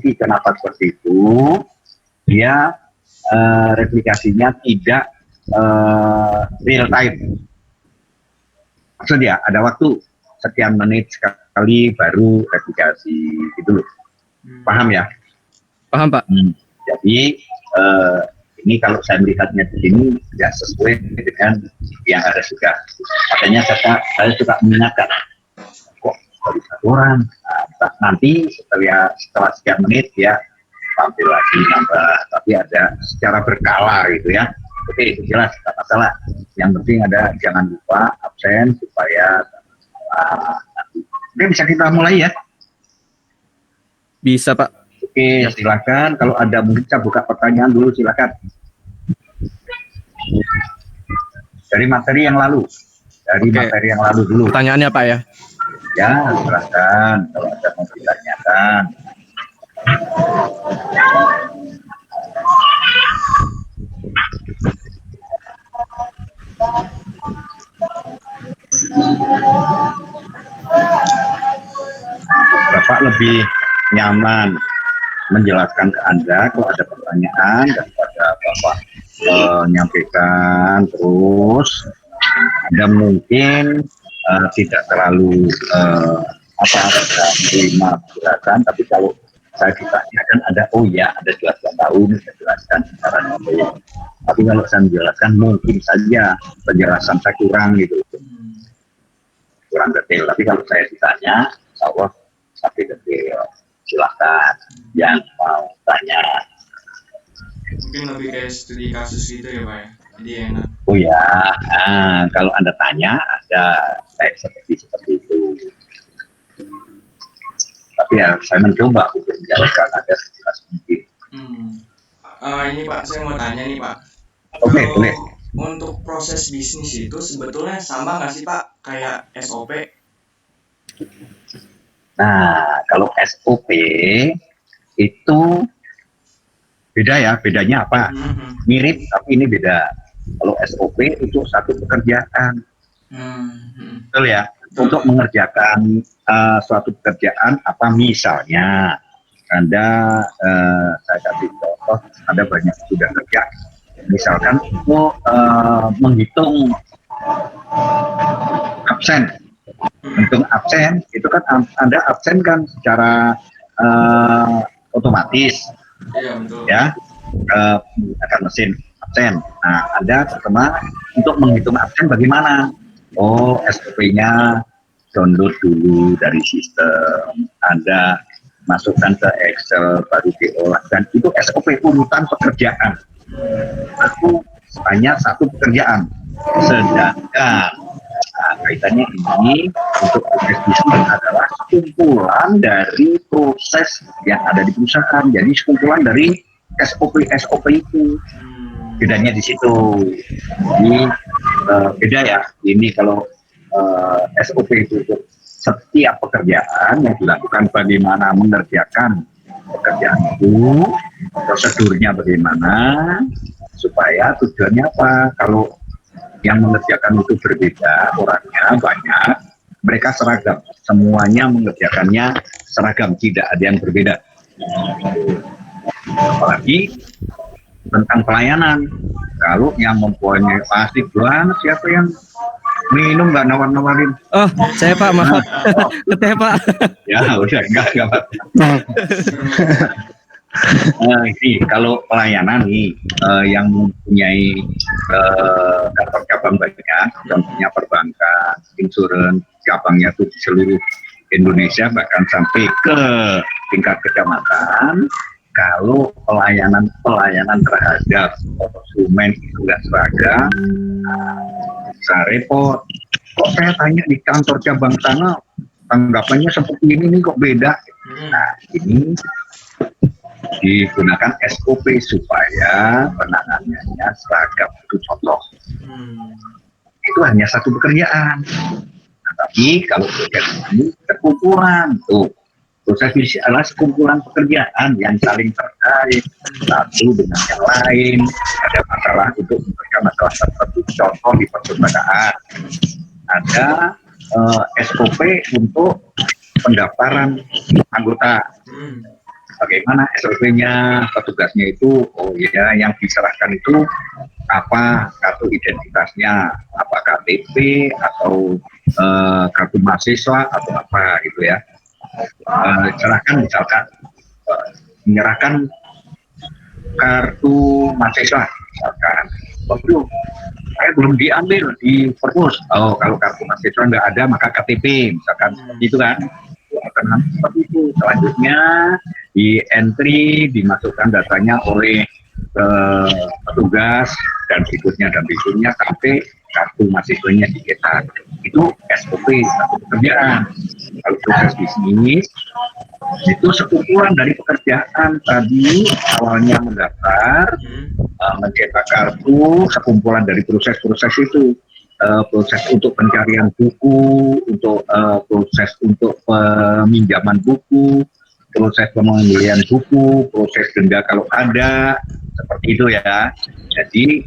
Jadi kenapa seperti itu? Dia replikasinya tidak real time. Maksudnya ada waktu sekian menit sekali baru replikasi gitu loh. Paham ya? Paham Pak. Jadi ini kalau saya melihatnya di sini tidak sesuai dengan yang ada juga. Makanya saya suka mengingatkan, kok dari satu orang, nah, nanti setelah sekian menit ya tampil lagi nambah, tapi ada secara berkala gitu ya. Oke, itu jelas, tidak masalah. Yang penting ada, jangan lupa absen supaya nanti. Oke, bisa kita mulai ya? Bisa Pak. Oke, silakan. Kalau ada mungkin saya buka pertanyaan dulu, silakan. Dari materi yang lalu. Materi yang lalu dulu. Pertanyaannya Pak ya? Ya, silakan. Kalau ada mau ditanyakan. Bapak lebih nyaman menjelaskan ke Anda kalau ada pertanyaan daripada Bapak menyampaikan terus Anda mungkin tidak terlalu menerima penjelasan, tapi kalau saya ditanyakan ada ada jelaskan tahu, saya jelaskan caranya. Tapi kalau saya menjelaskan mungkin saja penjelasan saya kurang gitu, kurang detail. Tapi kalau saya ditanya, insya Allah sampai detail. Silakan yang mau tanya. Mungkin lebih kayak studi kasus gitu ya Pak ya, jadi enak. Oh ya, kalau Anda tanya ada seperti itu. Tapi ya saya mencoba untuk menjelaskan ada sejelas mungkin. Ini Pak, saya mau tanya nih Pak. Oke, boleh. Untuk proses bisnis itu sebetulnya sama nggak sih Pak kayak SOP? Nah, kalau SOP itu beda ya, bedanya apa? Mirip tapi ini beda. Kalau SOP itu satu pekerjaan, betul ya? Untuk mengerjakan suatu pekerjaan apa misalnya Anda, saya kasih contoh, ada banyak sudah kerja. Misalkan itu menghitung absen. Menghitung absen itu kan Anda absen kan secara otomatis, ya, menggunakan mesin absen. Nah, Anda pertama untuk menghitung absen bagaimana? Oh, SOP-nya download dulu dari sistem, Anda masukkan ke Excel, baru diolah, dan itu SOP urutan pekerjaan. Itu hanya satu pekerjaan. Sedangkan kaitannya ini untuk proses bisnis adalah kumpulan dari proses yang ada di perusahaan. Jadi kumpulan dari SOP itu. Bedanya di situ. Jadi beda ya. Ini kalau SOP itu untuk setiap pekerjaan yang dilakukan, bagaimana mengerjakan pekerjaan itu, prosedurnya bagaimana, supaya tujuannya apa. Kalau yang mengerjakan itu berbeda, orangnya banyak, mereka seragam, semuanya mengerjakannya seragam, tidak ada yang berbeda. Apalagi tentang pelayanan, kalau yang mempunyai pasti banget siapa yang minum nggak nawar-nawarin. Oh, saya Pak, maaf. Keteh Pak. Ya udah, enggak ini kalau pelayanan nih yang mempunyai cabang banyak, contohnya perbankan, insurans, cabangnya itu di seluruh Indonesia, bahkan sampai ke tingkat kecamatan. Kalau pelayanan terhadap konsumen itu nggak seragam, bisa repot. Kok saya tanya di kantor cabang sana, tanggapannya seperti ini kok beda. Nah, ini digunakan SOP supaya penanganannya seragam. Itu contoh. Itu hanya satu pekerjaan. Nah, tapi kalau pekerjaan ini terkumpulan tuh. Proses bisnis adalah sekumpulan pekerjaan yang saling terkait satu dengan yang lain. Ada masalah untuk memberikan masalah tertentu. Contoh di perpustakaan ada SOP untuk pendaftaran anggota. bagaimana SOP-nya, petugasnya itu, oh ya, yang diserahkan itu apa kartu identitasnya, apa KTP atau kartu mahasiswa atau apa gitu ya. Serahkan misalkan menyerahkan kartu mahasiswa misalkan, waduh saya belum diambil di perpus. Oh, kalau kartu mahasiswa nggak ada maka KTP misalkan seperti itu kan. Akan seperti itu. Selanjutnya di entry dimasukkan datanya oleh petugas dan berikutnya sampai kartu mahasiswanya dicetak. Itu SOP satu pekerjaan. Kalau proses bisnis itu sekumpulan dari pekerjaan tadi, awalnya mendaftar, mencetak kartu, sekumpulan dari proses-proses itu. Proses untuk pencarian buku, untuk proses untuk peminjaman buku, proses pembelian buku, proses denda kalau ada, seperti itu ya. Jadi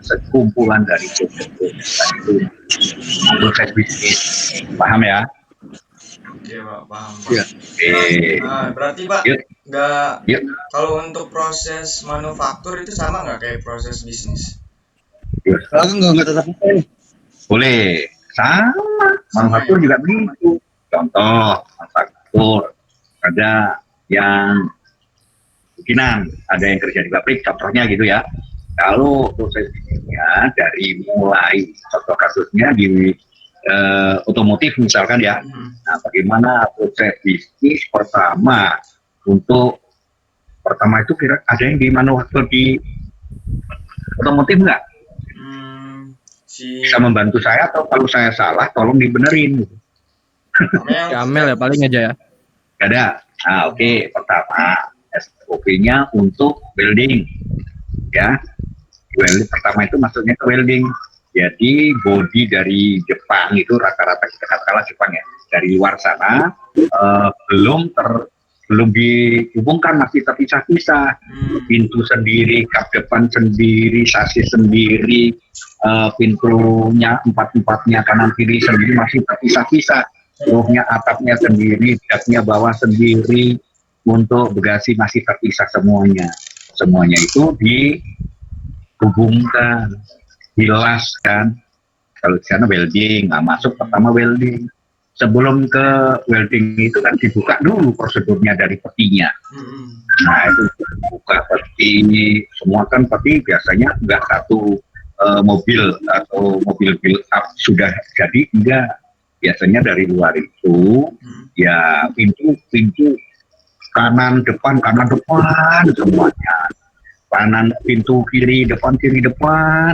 sekumpulan dari proses itu proses bisnis, paham ya? Oke Pak, paham Pak. Iya. Nah, berarti Pak, Yuk. nggak Yuk. kalau untuk proses manufaktur itu sama nggak kayak proses bisnis? Enggak tetap. Boleh, sama. Manufaktur juga begitu. Contoh, manufaktur ada yang bikinan, ada yang kerja di pabrik, contohnya gitu ya. Kalau proses bisnisnya dari mulai contoh kasusnya di otomotif misalkan ya. Nah, bagaimana proses bisnis pertama itu kira ada yang di manufaktur di otomotif nggak? Bisa membantu saya atau kalau saya salah tolong dibenerin. Amel ya paling aja ya. Gak ada. Nah, oke. Pertama SOP-nya untuk welding ya. Welding pertama itu maksudnya ke welding. Jadi body dari Jepang itu rata-rata kita katakanlah Jepang ya, dari luar sana belum dihubungkan, masih terpisah-pisah. Pintu sendiri, kap depan sendiri, sasis sendiri, pintunya empat-empatnya kanan kiri sendiri masih terpisah-pisah. Roof-nya, atapnya sendiri, daknya bawah sendiri, untuk bagasi masih terpisah semuanya. Semuanya itu dihubungkan, dilaskan. Kalau di sana welding, nah masuk pertama welding. Sebelum ke welding itu kan dibuka dulu prosedurnya dari petinya. Nah itu buka peti, semua kan peti biasanya enggak satu mobil atau mobil build up sudah jadi, enggak. Biasanya dari luar itu ya pintu kanan depan semuanya. Kanan pintu kiri depan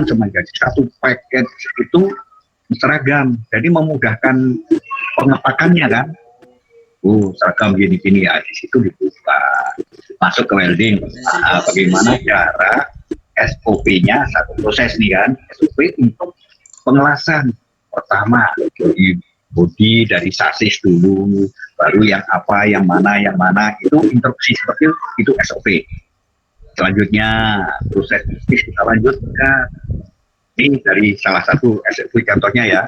semuanya. Jadi satu paket itu seragam. Jadi memudahkan pengetakannya kan. Seragam gini-gini ya, di situ dibuka. Masuk ke welding. Nah, bagaimana cara SOP-nya, satu proses nih kan. SOP untuk pengelasan. Pertama, body dari sasis dulu, baru yang apa, yang mana, itu instruksi seperti itu SOP. Selanjutnya, proses bisnis kita lanjutkan. Ini dari salah satu SOP contohnya ya.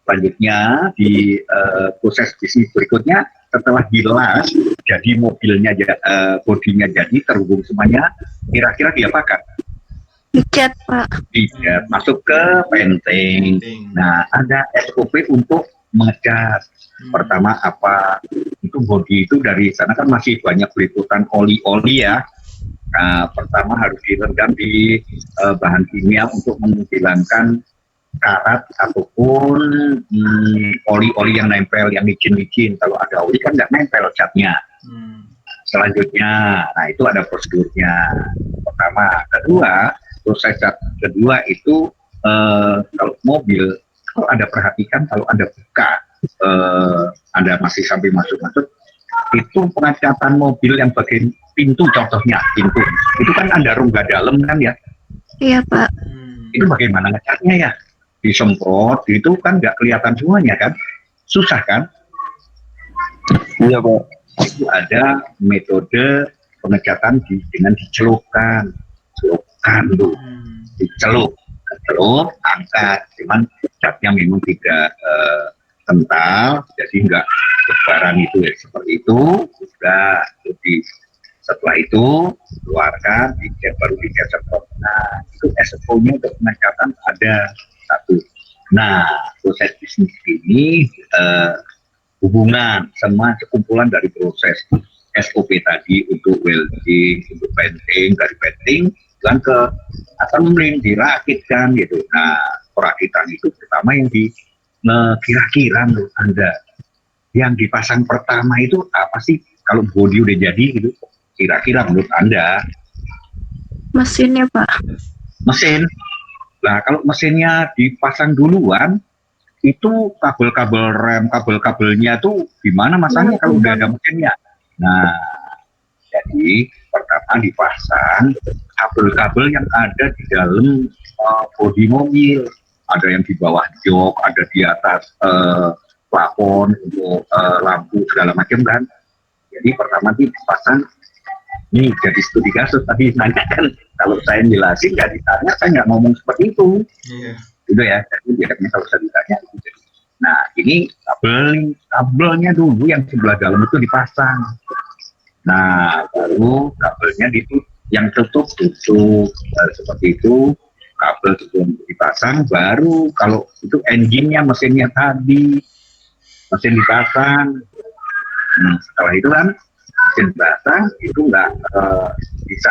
Selanjutnya di proses bisnis berikutnya, setelah dilas, jadi mobilnya, bodinya jadi terhubung semuanya, kira-kira diapakan? Dicat Pak. Dicat, masuk ke painting. Nah, ada SOP untuk mengecat. Pertama apa? Itu body itu dari sana kan masih banyak peliputan oli-oli ya. Nah, pertama harus direndam di bahan kimia untuk menghilangkan karat ataupun oli-oli yang nempel, yang licin-licin. Kalau ada oli kan nggak nempel catnya. Selanjutnya, nah itu ada prosedurnya. Pertama, kedua, proses kedua itu kalau mobil, kalau ada perhatikan, kalau ada buka, ada masih sampai masuk-masuk, itu pengecatan mobil yang bagian pintu, contohnya pintu, itu kan ada rongga dalam kan ya? Iya Pak. Itu bagaimana ngecatnya ya? Disemprot, itu kan nggak kelihatan semuanya kan? Susah kan? Iya Pak. Itu ada metode pengecatan dengan dicelupkan tuh, dicelup, angkat, cuman catnya memang tidak kental, jadi nggak lebaran itu ya, seperti itu. Sudah Setelah itu keluarkan, baru dicat semprot. Nah, itu SO-nya untuk pengecatan ada satu. Nah, proses bisnis ini hubungan sama sekumpulan dari proses SOP tadi untuk welding, untuk painting, dari painting dan ke assembling, dirakitkan gitu. Nah, perakitan itu pertama yang kira-kira menurut Anda yang dipasang pertama itu apa sih kalau body udah jadi gitu? Kira-kira menurut Anda? Mesinnya, Pak. Mesin. Nah, kalau mesinnya dipasang duluan, itu kabel-kabel rem, kabel-kabelnya tuh gimana masangnya kalau udah ada mesinnya? Nah, jadi pertama dipasang kabel-kabel yang ada di dalam bodi mobil. Ada yang di bawah jok, ada di atas plafon untuk lampu segala macam kan. Jadi pertama dipasang. Nih jadi studi kasus tadi nanya kan, kalau saya jelasin nggak ditanya, saya nggak ngomong seperti itu. Iya. Gitu ya, jadi biasanya kalau saya ditanya itu. Nah, ini kabelnya dulu yang sebelah dalam itu dipasang. Nah, baru kabelnya yang tutup seperti itu, kabel sebelum dipasang, baru kalau itu engine-nya, mesinnya tadi, mesin dipasang. Nah, setelah itu kan mesin dipasang, itu nggak bisa,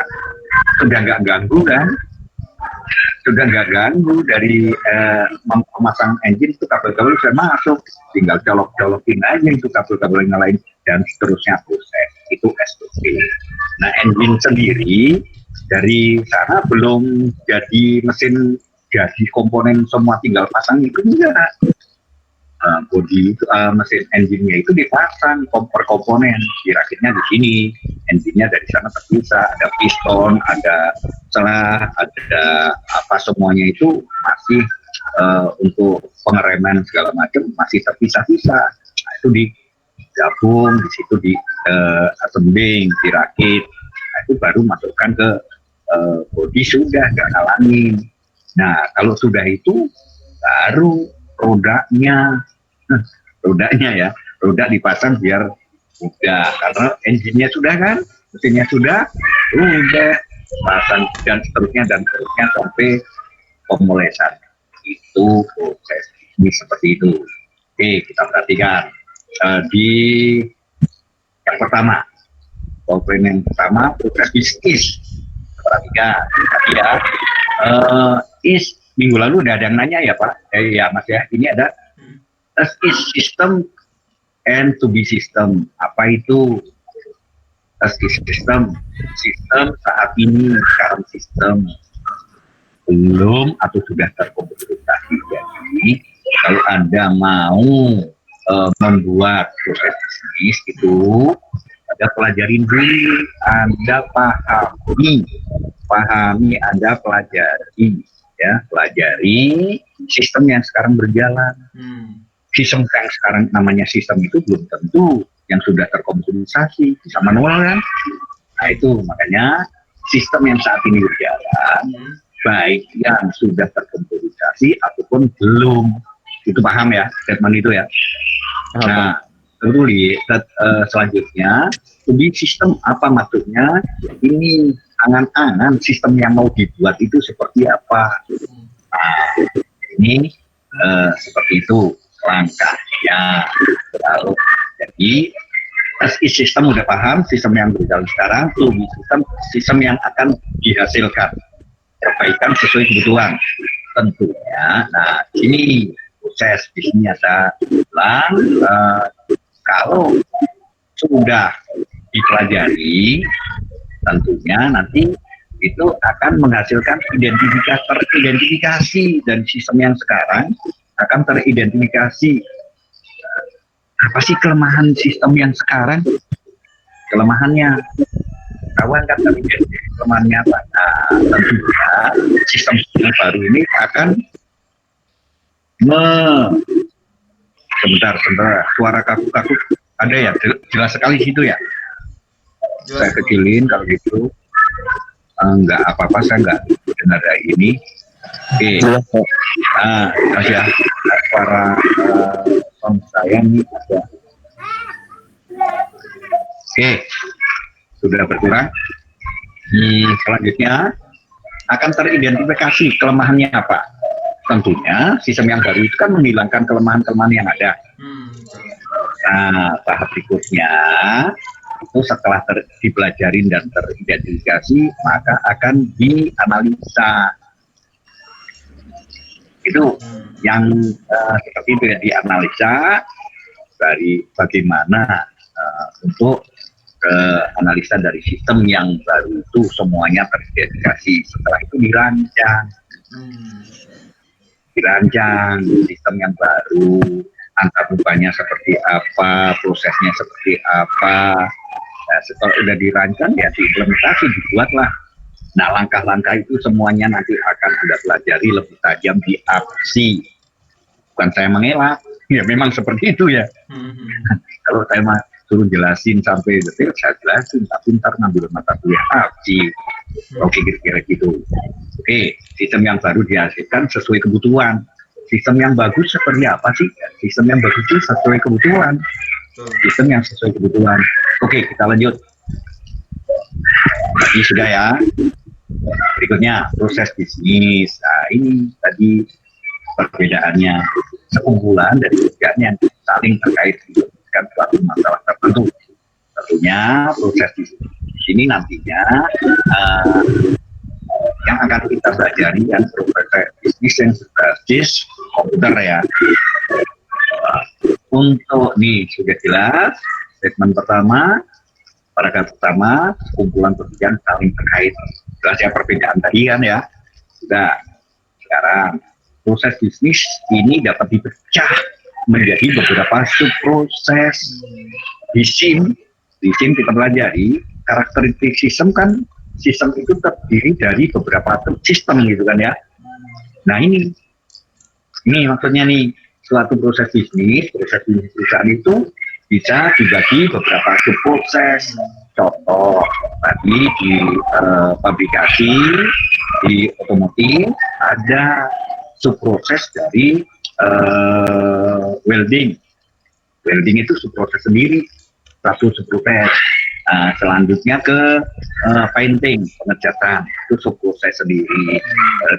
sudah nggak ganggu kan? Sudah nggak ganggu dari memasang engine, itu kabel-kabel sudah masuk, tinggal colok-colokin aja itu kabel-kabel yang lain dan seterusnya proses itu SOP. Nah, engine sendiri dari sana belum jadi mesin, jadi komponen semua tinggal pasang itu enggak. Bodi mesin engine-nya itu dipasang per komponen, dirakitnya di sini, engine-nya dari sana terpisah, ada piston, ada selah, ada apa, semuanya itu masih untuk pengereman segala macam masih terpisah-pisah. Nah, itu digabung di situ, di assembling, dirakit. Nah, itu baru masukkan ke bodi, sudah nggak ngalangin. Nah, kalau sudah itu baru rodanya ya, roda dipasang biar mudah, karena engine-nya sudah kan, mesinnya sudah pasang dan seterusnya sampai pemolesan. Itu proses ini seperti itu. Oke, kita perhatikan di yang pertama, komponen yang pertama proses bisnis. Perhatikan tadi ya, minggu lalu udah ada yang nanya ya Pak, ya Mas ya, ini ada as is system and to be system. Apa itu as is system? Sistem saat ini, sekarang sistem belum atau sudah terkomplementasi. Jadi kalau Anda mau membuat proses bisnis itu, Anda pelajarin dulu, Anda pahami, Anda pelajari ya, pelajari sistem yang sekarang berjalan. Sistem yang sekarang namanya sistem itu belum tentu yang sudah terkompensasi, bisa manual kan. Nah, itu makanya sistem yang saat ini berjalan, baik yang sudah terkompensasi ataupun belum, itu paham ya statement itu ya. Nah, tentu selanjutnya lebih sistem apa maksudnya, ini angan-angan sistem yang mau dibuat itu seperti apa. Nah, ini seperti itu langkahnya. Lalu jadi sistem udah paham, sistem yang berjalan sekarang, sistem yang akan dihasilkan perbaikan sesuai kebutuhan tentunya. Nah, ini proses bisnisnya saya bilang, kalau sudah dipelajari tentunya nanti itu akan menghasilkan teridentifikasi, dan sistem yang sekarang akan teridentifikasi apa sih kelemahan sistem yang sekarang, kelemahannya kawan kan tadi kelemahannya apa. Nah, tentunya sistem yang baru ini akan sebentar suara kaku ada ya, jelas sekali situ ya. Saya kecilin kalau gitu. Enggak apa-apa, saya enggak dengar ini. Oke. Nah, Mas ya, para saya nih ada. Oke. sudah berkurang. Selanjutnya akan teridentifikasi kelemahannya apa. Tentunya sistem yang baru itu kan menghilangkan kelemahan-kelemahan yang ada. Nah, tahap berikutnya itu setelah dipelajarin dan teridentifikasi, maka akan dianalisa. Itu yang seperti itu ya, dianalisa dari bagaimana untuk analisa dari sistem yang baru itu semuanya teridentifikasi. Setelah itu dirancang sistem yang baru, antarmukannya seperti apa, prosesnya seperti apa. Nah, setelah sudah dirancang ya diimplementasi, dibuatlah. Nah, langkah-langkah itu semuanya nanti akan Anda pelajari lebih tajam di APSI. Bukan saya mengelak, ya memang seperti itu ya. Kalau saya suruh jelasin sampai detail, saya jelasin, tapi ntar ngambil mata kuliah APSI. Oke, kira-kira gitu. Oke, sistem yang baru dihasilkan sesuai kebutuhan. Sistem yang bagus seperti apa sih? Sistem yang bagus itu sesuai kebutuhan. Sistem yang sesuai kebutuhan. Oke, kita lanjut. Tadi sudah ya. Berikutnya, proses bisnis. Nah, ini tadi perbedaannya. Sekumpulan dari kegiatan yang saling terkait dengan suatu masalah tertentu. Tentunya proses bisnis ini nantinya yang akan kita pelajari yang proses bisnis yang berbasis komputer ya. Untuk nih sudah jelas statement pertama, paragraf pertama, kumpulan pekerjaan saling terkait. Jelas ya perbedaan tadi kan ya. Sudah. Sekarang proses bisnis ini dapat dipecah menjadi beberapa subproses. Di SIM kita pelajari karakteristik sistem kan, sistem itu terdiri dari beberapa sistem gitu kan ya. Nah ini maksudnya nih, suatu proses bisnis perusahaan itu bisa dibagi beberapa subproses. Contoh tadi di pabrikasi, di otomotif ada subproses dari welding. Welding itu subproses sendiri, satu subproses. Selanjutnya ke painting, pengecatan, itu subproses sendiri.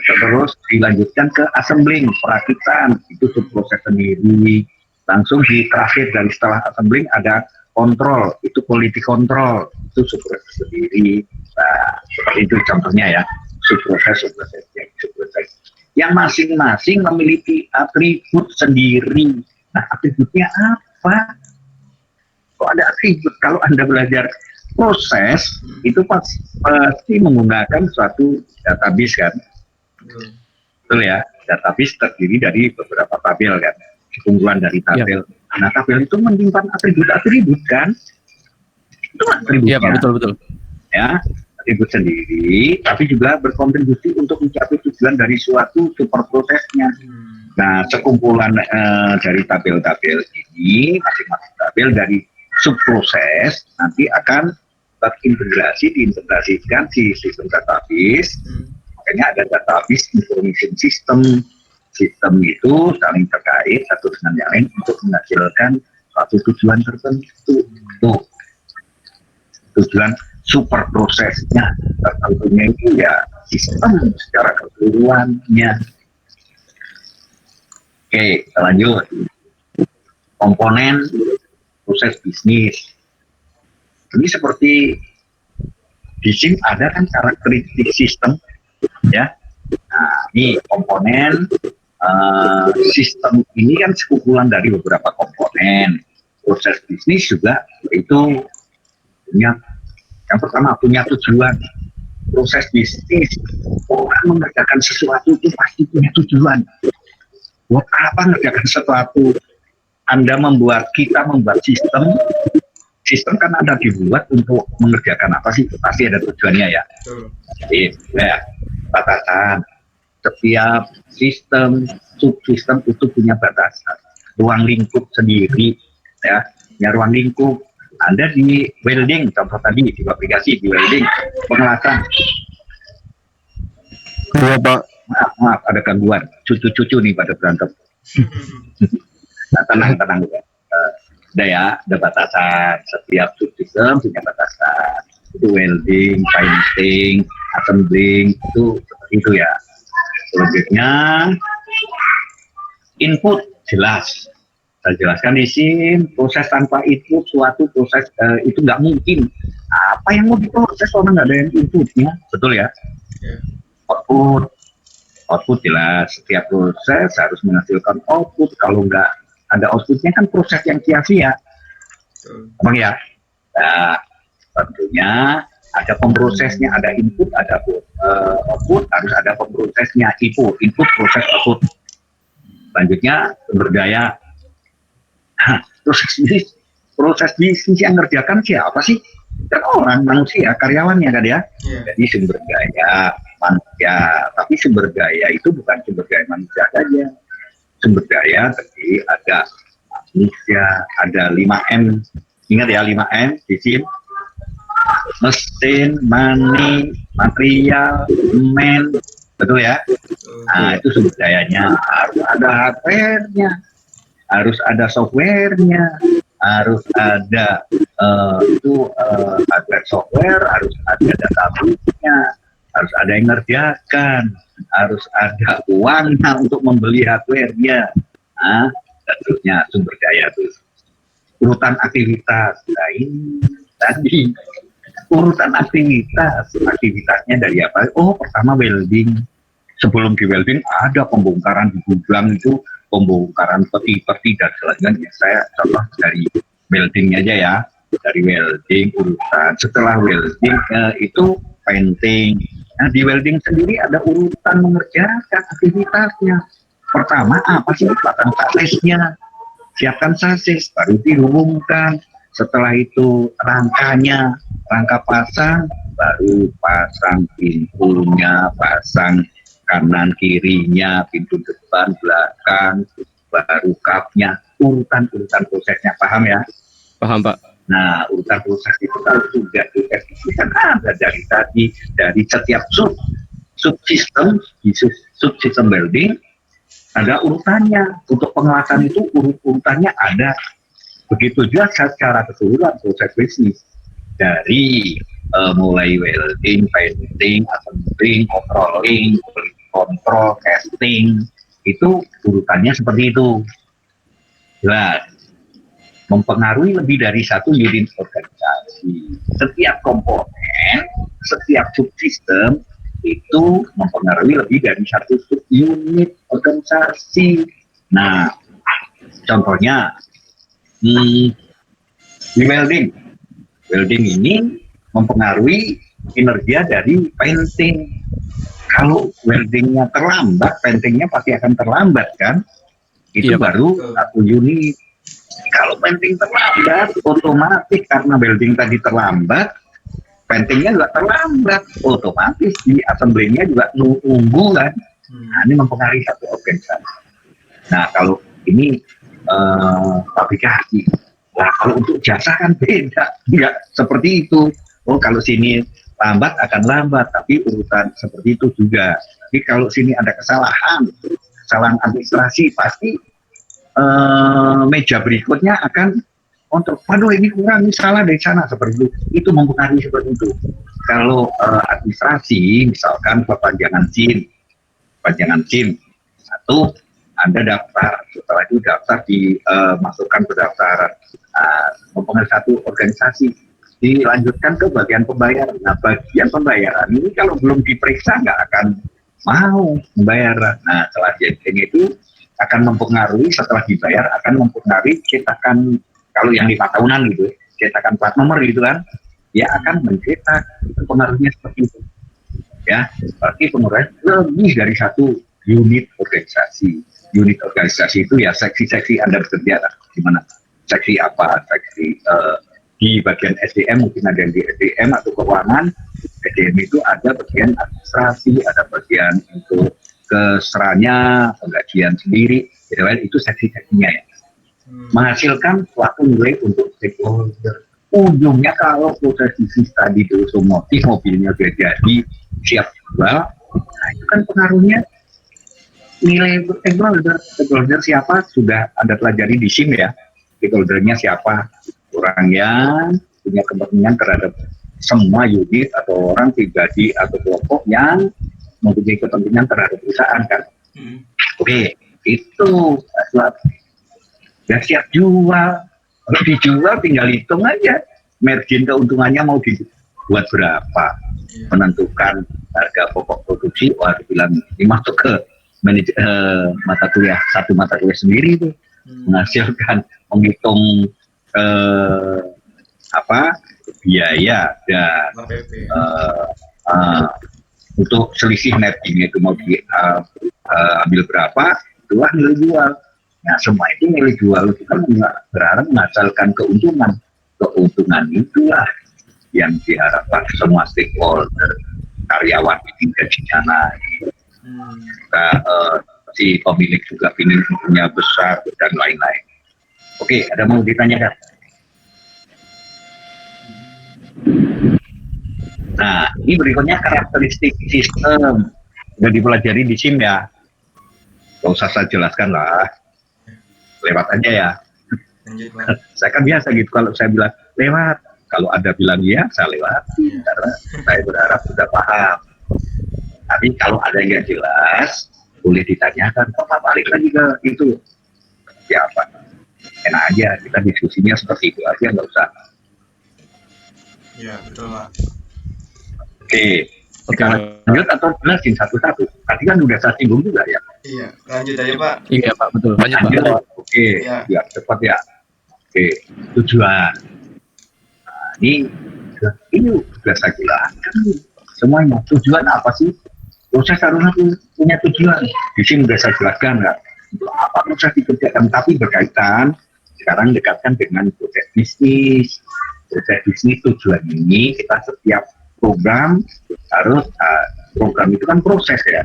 Terus dilanjutkan ke assembling, perakitan, itu subproses sendiri. Langsung di terakhir dari setelah assembling ada kontrol, itu quality control, itu subproses sendiri. Nah, seperti itu contohnya ya, subproses. Yang masing-masing memiliki atribut sendiri. Nah, atributnya apa? Kok ada atribut? Kalau Anda belajar proses, itu pasti menggunakan suatu database kan? Betul ya, database terdiri dari beberapa tabel kan? Kumpulan dari tabel. Ya. Nah, tabel itu menyimpan atribut-atribut kan? Itu atributnya. Iya Pak, betul. Ya, atribut sendiri, tapi juga berkontribusi untuk mencapai tujuan dari suatu superprosesnya. Nah, sekumpulan dari tabel-tabel ini, masing-masing tabel dari subproses nanti akan diintegrasikan si sistem database. Makanya ada database information system. Sistem itu saling terkait satu dengan yang lain untuk menghasilkan suatu tujuan tertentu. Tujuan super prosesnya tentunya itu ya sistem secara keseluruhannya. Oke, kita lanjut. Komponen proses bisnis. Ini seperti di SIM ada kan karakteristik sistem ya. Nah, ini komponen sistem ini kan sekumpulan dari beberapa komponen. Proses bisnis juga itu punya, yang pertama punya tujuan. Proses bisnis, orang mengerjakan sesuatu itu pasti punya tujuan. Buat apa mengerjakan sesuatu? Kita membuat sistem kan ada dibuat untuk mengerjakan apa sih? Pasti ada tujuannya ya. Jadi ya, batasan. Setiap sistem, subsistem itu punya batasan, ruang lingkup sendiri, ya, punya ruang lingkup. Anda di welding, contoh tadi di aplikasi di welding, pengelasan. Iya Pak. Maaf, ada gangguan. Cucu-cucu nih pada berantem. Nah, tenang ya. Udah ya, ada batasan. Setiap subsistem punya batasan. itu welding, painting, assembling, itu seperti itu ya. Selanjutnya input jelas. Saya jelaskan di sini, proses tanpa itu suatu proses itu nggak mungkin. Apa yang mau diproses kalau nggak ada yang inputnya, betul ya? Output jelas. Setiap proses harus menghasilkan output. Kalau nggak ada outputnya kan proses yang sia-sia. Emang ya? Nah, tentunya ada pemprosesnya, ada input, ada output, harus ada pemprosesnya, input, proses, output. Selanjutnya sumber daya. Nah, proses bisnis yang ngerjakan siapa sih? Kan orang, manusia, karyawannya kan ya. Jadi sumber daya manusia, tapi sumber daya itu bukan sumber daya manusia saja. Sumber daya tadi ada manusia, ada 5M. Ingat ya 5M di sini. Mesin, money, material, men, betul ya? Nah, itu sumber dayanya. Harus ada hardware-nya, harus ada software-nya, harus ada hardware software, harus ada database-nya, harus ada yang ngerjakan, harus ada uangnya untuk membeli hardware-nya. Nah, tentunya sumber daya itu urutan aktivitas. Nah, ini tadi urutan aktivitasnya dari apa? Oh, pertama welding. Sebelum di welding ada pembongkaran di gudang, itu pembongkaran peti-peti dan selanjutnya. Saya contoh dari welding aja ya, dari welding urutan. Setelah welding itu painting. Nah, di welding sendiri ada urutan mengerjakan aktivitasnya. Pertama apa sih? Pasang sasisnya, siapkan sasis, baru dihubungkan. Setelah itu rangka pasang, baru pasang pintunya, pasang kanan kirinya, pintu depan, belakang, baru kapnya, urutan prosesnya, paham ya? Paham, Pak. Nah, urutan proses itu kalau sudah dideskripsikan ada dari setiap subsistem welding ada urutannya. Untuk pengawasan itu urutannya ada. Begitu juga secara keseluruhan proses bisnis dari mulai welding, painting, assembling, controlling, kontrol, testing, itu urutannya seperti itu. Jelas, mempengaruhi lebih dari satu unit organisasi. Setiap komponen, setiap subsistem itu mempengaruhi lebih dari satu unit organisasi. Nah, contohnya di welding ini mempengaruhi kinerja dari painting. Kalau weldingnya terlambat, paintingnya pasti akan terlambat kan? Itu Iya, baru satu unit. Kalau painting terlambat, otomatis karena welding tadi terlambat, paintingnya juga terlambat, otomatis di assembly-nya juga nunggu kan. Nah, ini mempengaruhi satu organisasi. Nah, kalau ini fabrikasi. Nah, kalau untuk jasa kan beda, nggak seperti itu. Oh, kalau sini lambat akan lambat, tapi urutan seperti itu juga. Tapi kalau sini ada kesalahan administrasi, pasti meja berikutnya akan untuk, waduh ini kurang, ini salah dari sana, seperti itu. Itu mempengaruhi seperti itu. Kalau administrasi, misalkan perpanjangan SIM, satu, Anda daftar, setelah itu daftar dimasukkan ke daftar mempengaruhi satu organisasi, dilanjutkan ke bagian pembayaran. Nah, bagian pembayaran ini kalau belum diperiksa nggak akan mau membayar. Nah, setelah jadi itu akan mempengaruhi, setelah dibayar akan mempengaruhi cetakan, kalau yang 5 tahunan gitu, cetakan plat nomor gitu kan, dia akan mencetak, itu pengaruhnya seperti itu. Ya, berarti pengaruhnya lebih dari satu unit organisasi. Unit organisasi itu ya seksi-seksi Anda bekerja lah, di mana seksi apa, seksi di bagian SDM mungkin ada yang di SDM atau keuangan. SDM itu ada bagian administrasi, ada bagian untuk keserannya, penggajian sendiri, itu seksi-seksinya ya. Menghasilkan suatu nilai untuk stakeholder. Ujungnya kalau proses bisnis tadi terus mobilnya sudah jadi siap jual, nah itu kan pengaruhnya nilai stakeholder siapa sudah Anda pelajari di SIM ya. Stakeholdernya siapa? Orang yang punya kepentingan terhadap semua unit atau orang pribadi atau kelompok yang mempunyai kepentingan terhadap perusahaan kan. Oke, itu ya siap jual. Kalau dijual tinggal hitung aja margin keuntungannya mau dibuat berapa, menentukan harga pokok produksi. Wah, bilang ini masuk ke mata kuliah, satu mata kuliah sendiri itu menghasilkan, menghitung biaya dan untuk selisih marginnya itu mau diambil berapa, itulah nilai jual. Nah, semua itu nilai jual itu kan berharap menghasilkan keuntungan. Keuntungan itulah yang diharapkan semua stakeholder, karyawan ini gajinya naik, si pemilik juga punya besar dan lain-lain. Oke, ada mau ditanyakan? Nah, ini berikutnya karakteristik sistem. Sudah dipelajari di SIM ya. Gak usah saya jelaskan lah. Lewat aja ya. Saya kan biasa gitu, kalau saya bilang lewat. Kalau ada bilang iya, saya lewat. Karena saya berharap sudah paham. Tapi kalau ada yang gak jelas, boleh ditanyakan. Kok balik lagi ke itu? Ya apa? Enak aja, kita diskusinya seperti itu aja, nggak usah. Iya, betul Pak. Oke, kita lanjut atau jelasin satu-satu? Tadi kan udah saya singgung juga ya. Iya, lanjut aja Pak. Iya Pak, betul. Lanjut Pak. Oke, biar cepat ya. Oke, tujuan. Nah, ini sudah saya jelaskan. Semuanya tujuan apa sih? Proses harusnya punya tujuan. Di sini sudah saya jelaskan nggak? Untuk apa proses dikerjakan? Tapi berkaitan. Sekarang dekatkan dengan proses bisnis. Proses bisnis tujuan ini kita setiap program harus program itu kan proses ya,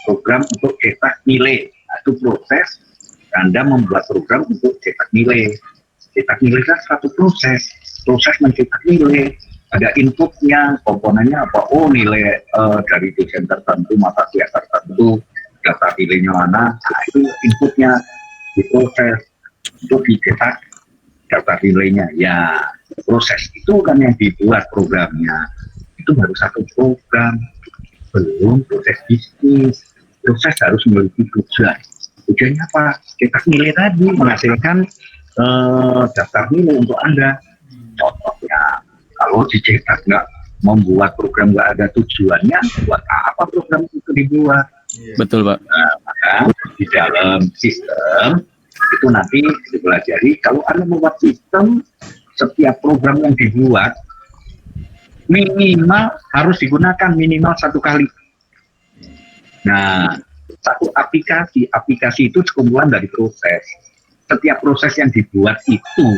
program untuk cetak nilai. Nah, itu proses. Anda membuat program untuk cetak nilai. Cetak nilai kan satu proses mencetak nilai. Ada inputnya, komponennya apa? Oh, nilai dari dosen tertentu, mata kuliah tertentu, data nilainya mana? Nah, itu inputnya diproses untuk dicetak data nilainya. Ya, proses itu kan yang dibuat programnya. Itu baru satu program, belum proses bisnis. Proses harus memiliki tujuan. Tujuannya apa? Cetak nilai tadi, menghasilkan daftar nilai untuk Anda. Contohnya, kalau dicetak nggak membuat program nggak ada tujuannya, buat apa program itu dibuat? Betul Pak. Nah, maka di dalam sistem itu nanti dipelajari, kalau Anda membuat sistem, setiap program yang dibuat minimal harus digunakan minimal satu kali. Nah, satu aplikasi itu sekumpulan dari proses. Setiap proses yang dibuat itu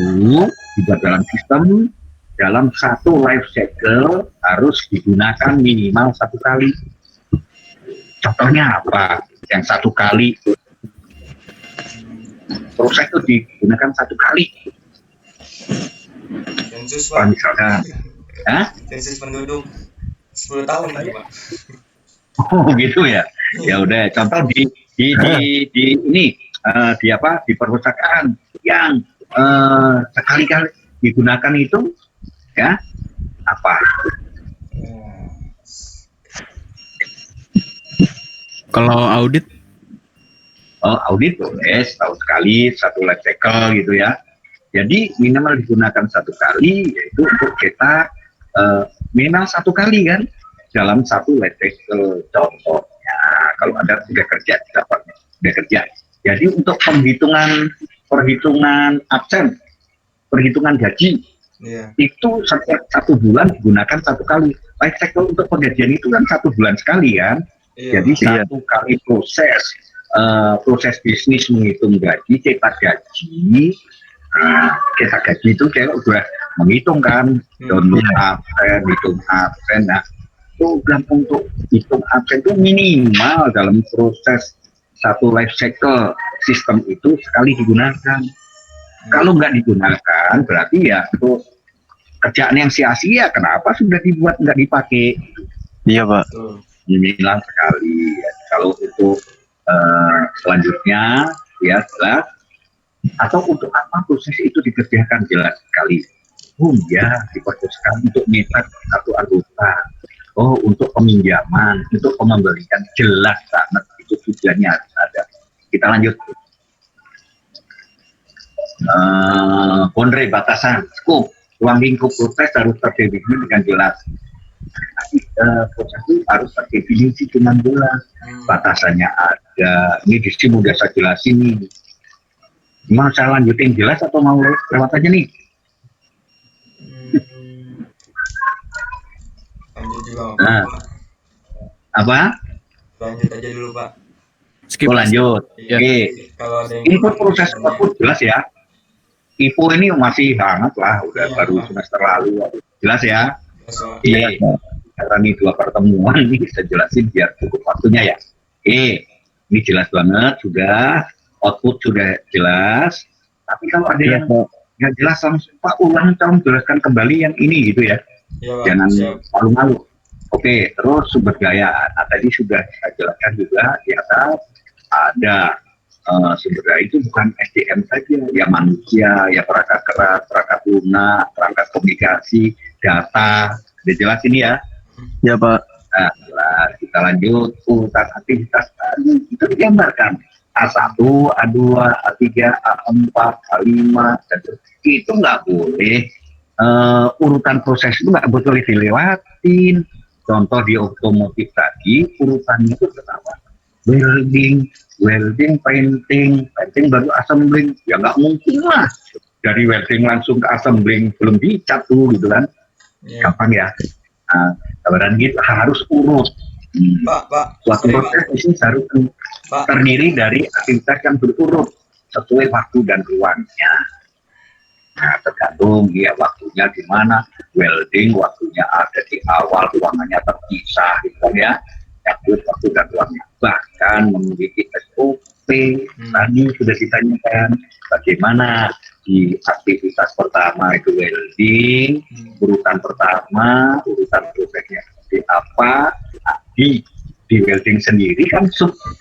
dibuat dalam sistem, dalam satu life cycle harus digunakan minimal satu kali. Contohnya apa? Yang satu kali proses itu digunakan satu kali. Sensus Pak. Misalkan, sensus penduduk 10 tahun lagi Pak. Oh gitu ya. Ya udah. Contoh di ini di perpustakaan yang sekali-kali digunakan itu ya apa? Kalau audit? Oh, audit boleh setahun sekali, satu life cycle gitu ya. Jadi minimal digunakan satu kali, yaitu untuk cetak minimal satu kali kan dalam satu life cycle. Contohnya kalau Anda sudah kerja, sudah kerja. Jadi untuk perhitungan absen, perhitungan gaji, itu setiap satu bulan digunakan satu kali. Life cycle untuk penggajian itu kan satu bulan sekali kan. Jadi satu kali proses bisnis menghitung gaji, cetak gaji. Cetak gaji itu kayak udah menghitung kan, download absen, hitung absen. Nah, program untuk hitung absen itu minimal dalam proses satu life cycle sistem itu sekali digunakan. Kalau nggak digunakan, berarti ya itu kerjaan yang sia-sia. Kenapa sudah dibuat nggak dipakai? Iya Pak. Minimal sekali. Ya. Kalau itu selanjutnya ya jelas. Atau untuk apa proses itu dikerjakan jelas sekali. Oh ya, diperkoskan untuk mitra satu anggota. Oh, untuk peminjaman, untuk pengembalian, jelas banget itu tujuannya harus ada. Kita lanjut. Boundary batasan, skop, ruang lingkup proses harus terdefinisi dengan jelas. Proses itu harus terdefinisi dengan jelas. Batasannya ada. Ini di sini udah saya jelasin nih. Mau saya lanjutin jelas atau mau lewat aja nih? Lanjut juga Nah, apa? lanjut aja dulu Pak. Skip. Oh lanjut. Ya. Oke. Kalau ada yang Input proses output jelas ya. IPO ini masih hangat lah, udah Iya, baru Pak. semester lalu. Jelas ya. Pak. Iya. Karena ini 2 pertemuan ini saya jelasin biar cukup waktunya ya. Ini jelas banget sudah. Output sudah jelas. Tapi kalau ada yang nggak jelas langsung Pak ulang tolong jelaskan kembali yang ini gitu ya. Iya, Pak. Jangan Siap. malu-malu. Oke, terus sumber daya. Nah, tadi sudah saya jelaskan juga di atas ada sumber daya itu bukan SDM saja, ya manusia, ya perangkat keras, perangkat lunak, perangkat komunikasi, data. Udah jelas ini ya. Ya Pak. Nah, jelas. Kita lanjut urutan aktivitas tadi itu digambarkan A1, A2, A3, A4, A5, dan itu nggak boleh. Urutan proses itu nggak boleh dilewatin. Contoh di otomotif tadi urutannya itu pertama welding, painting baru assembling, ya nggak mungkin lah dari welding langsung ke assembling belum dicat tuh gitu kan. Iya. Gampang ya. Nah, gambaran gitu harus urut. Pak. Suatu Sorry, Pak. proses ini harus Pak. terdiri dari aktivitas yang berurut sesuai waktu dan ruangnya. Nah, tergantung ya waktunya di mana. Welding waktunya ada di awal, ruangannya terpisah gitu kan ya. Waktu dan ruangnya. Bahkan memiliki SOP. Tadi sudah ditanyakan bagaimana di aktivitas pertama itu welding, urutan pertama, urutan prosesnya seperti apa. Nah, di welding sendiri kan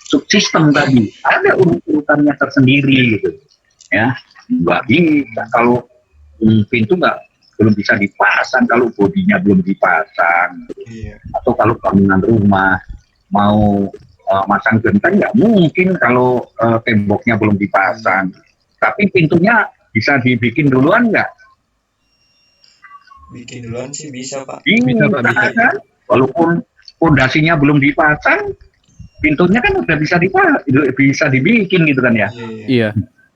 subsistem tadi ada urutannya tersendiri gitu ya. Bagi kalau pintu belum bisa dipasang kalau bodinya belum dipasang. Iya. Atau kalau bangunan rumah mau masang genteng nggak mungkin kalau temboknya belum dipasang. Tapi pintunya bisa dibikin duluan nggak? Bikin duluan sih bisa Pak. Bisa, Pak, bisa. Kan? Walaupun pondasinya belum dipasang, pintunya kan udah bisa dibikin gitu kan ya. Iya. Iya.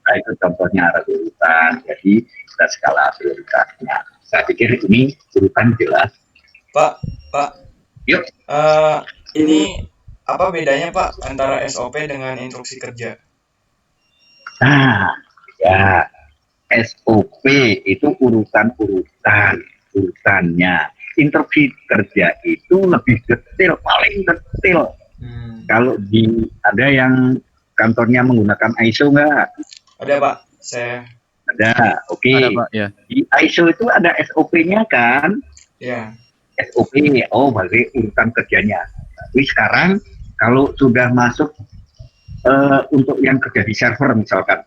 Nah itu contohnya ada urutan. Jadi ada skala prioritasnya. Saya pikir ini urutan jelas. Pak. Yuk. Ini apa bedanya Pak antara SOP dengan instruksi kerja? Nah, ya SOP itu urutannya. Instruksi kerja itu lebih detail, paling detail. Kalau ada yang kantornya menggunakan ISO nggak? Ada Pak, saya. Ada, oke. Ada Pak, ya. Di ISO itu ada SOP-nya kan? Ya. SOP, oh berarti urutan kerjanya. Tapi sekarang kalau sudah masuk untuk yang kerja di server misalkan,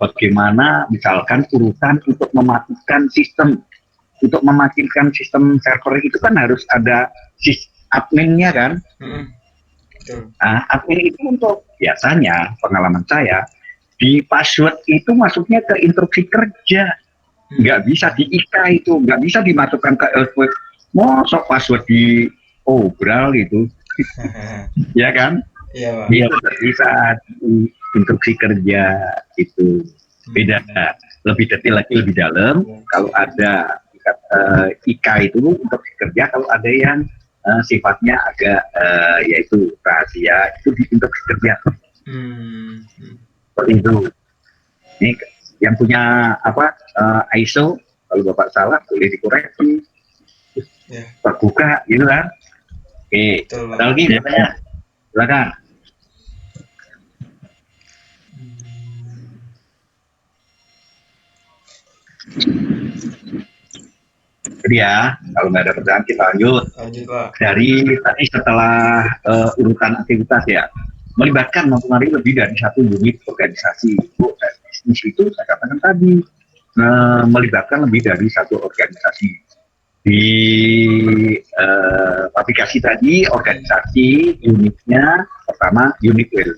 bagaimana misalkan urutan untuk mematikan sistem server itu kan harus ada adminnya kan. Betul. Nah, admin itu untuk biasanya pengalaman saya di password itu masuknya ke instruksi kerja, nggak bisa di IK itu, nggak bisa dimasukkan ke LV. Masuk password di obral itu, ya kan? Iya Pak. Dia bisa di instruksi kerja itu beda, lebih detail lagi, lebih dalam. Kalau ada IK itu untuk kerja, kalau ada yang sifatnya agak yaitu rahasia itu di instruksi kerja. Seperti itu. Ini yang punya ISO, kalau Bapak salah boleh dikoreksi, terbuka gitu kan. Oke, ada lagi katanya, silakan. Jadi ya, kalau nggak ada pertanyaan kita lanjut. Lanjut Pak. Dari tadi setelah urutan aktivitas ya, melibatkan mempengaruhi lebih dari satu unit organisasi. Proses bisnis itu saya katakan tadi melibatkan lebih dari satu organisasi. Di aplikasi tadi, organisasi unitnya pertama unit value,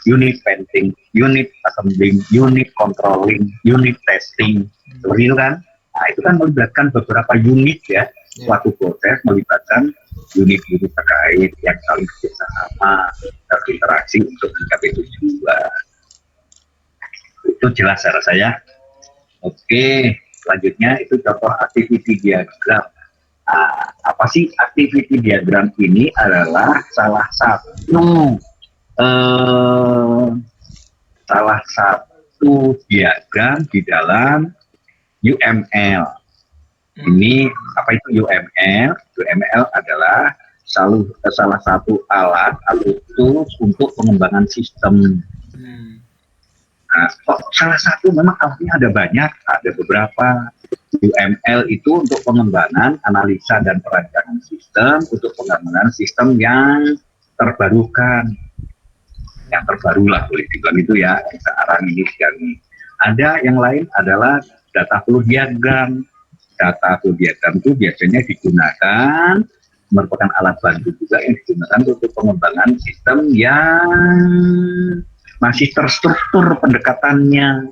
unit painting, unit assembling, unit controlling, unit testing, seperti itu kan. Nah, itu kan melibatkan beberapa unit ya, suatu proses melibatkan unit-unit terkait yang saling bersama, berinteraksi untuk mencapai tujuan. Itu jelas saya rasa ya. Oke, selanjutnya itu contoh activity diagram. Nah, apa sih activity diagram ini? Adalah salah satu diagram di dalam UML. Ini apa itu UML? UML adalah salah satu alat atau tools untuk pengembangan sistem. Nah, salah satu memang alatnya ada banyak, ada beberapa. UML itu untuk pengembangan, analisa dan perancangan sistem, untuk pengembangan sistem yang terbarukan, yang terbaru lah boleh dibilang itu ya. Sekarang ini ada yang lain adalah data flow diagram. Data flow diagram itu biasanya digunakan, merupakan alat bantu juga yang digunakan untuk pengembangan sistem yang masih terstruktur pendekatannya.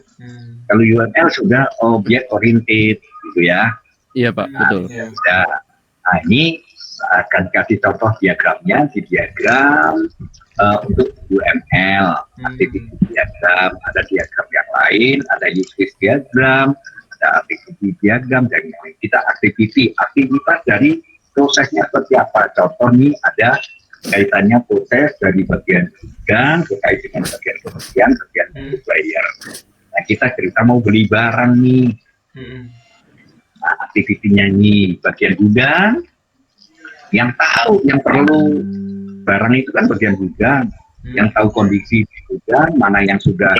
Kalau UML sudah objek oriented gitu ya. Iya Pak, betul. Nah, ini akan kasih contoh diagramnya. Di diagram untuk UML, activity diagram, ada diagram yang lain, ada use case diagram, ada activity diagram, dan kita aktivitas dari prosesnya seperti apa. Contoh nih ada kaitannya proses dari bagian gudang terkait dengan bagian supplier. Nah, kita cerita mau beli barang nih. Nah, aktivitinya nih bagian gudang, yang tahu, yang perlu barang itu kan bagian gudang, yang tahu kondisi di gudang, mana yang sudah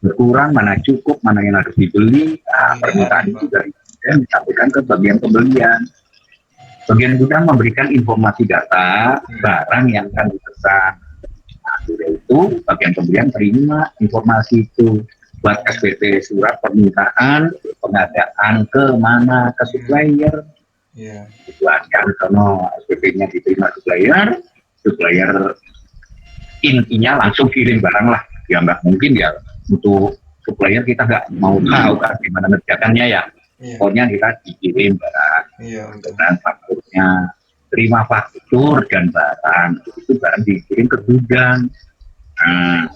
berkurang, mana cukup, mana yang harus dibeli. Nah, permintaan itu dari gudang disampaikan ke bagian pembelian. Bagian gudang memberikan informasi data barang yang akan dipesan. Nah, sudah itu bagian pembelian terima informasi itu, buat SPP surat permintaan pengadaan ke mana, ke supplier. Dibuatkan sono SPP-nya diterima supplier intinya langsung kirim barang lah. Ya nggak mungkin ya untuk supplier kita nggak mau tahu kan gimana ngerjakannya ya. Pokoknya kita dikirim barang dengan fakturnya, terima faktur dan barang itu barang dikirim ke gudang. Nah,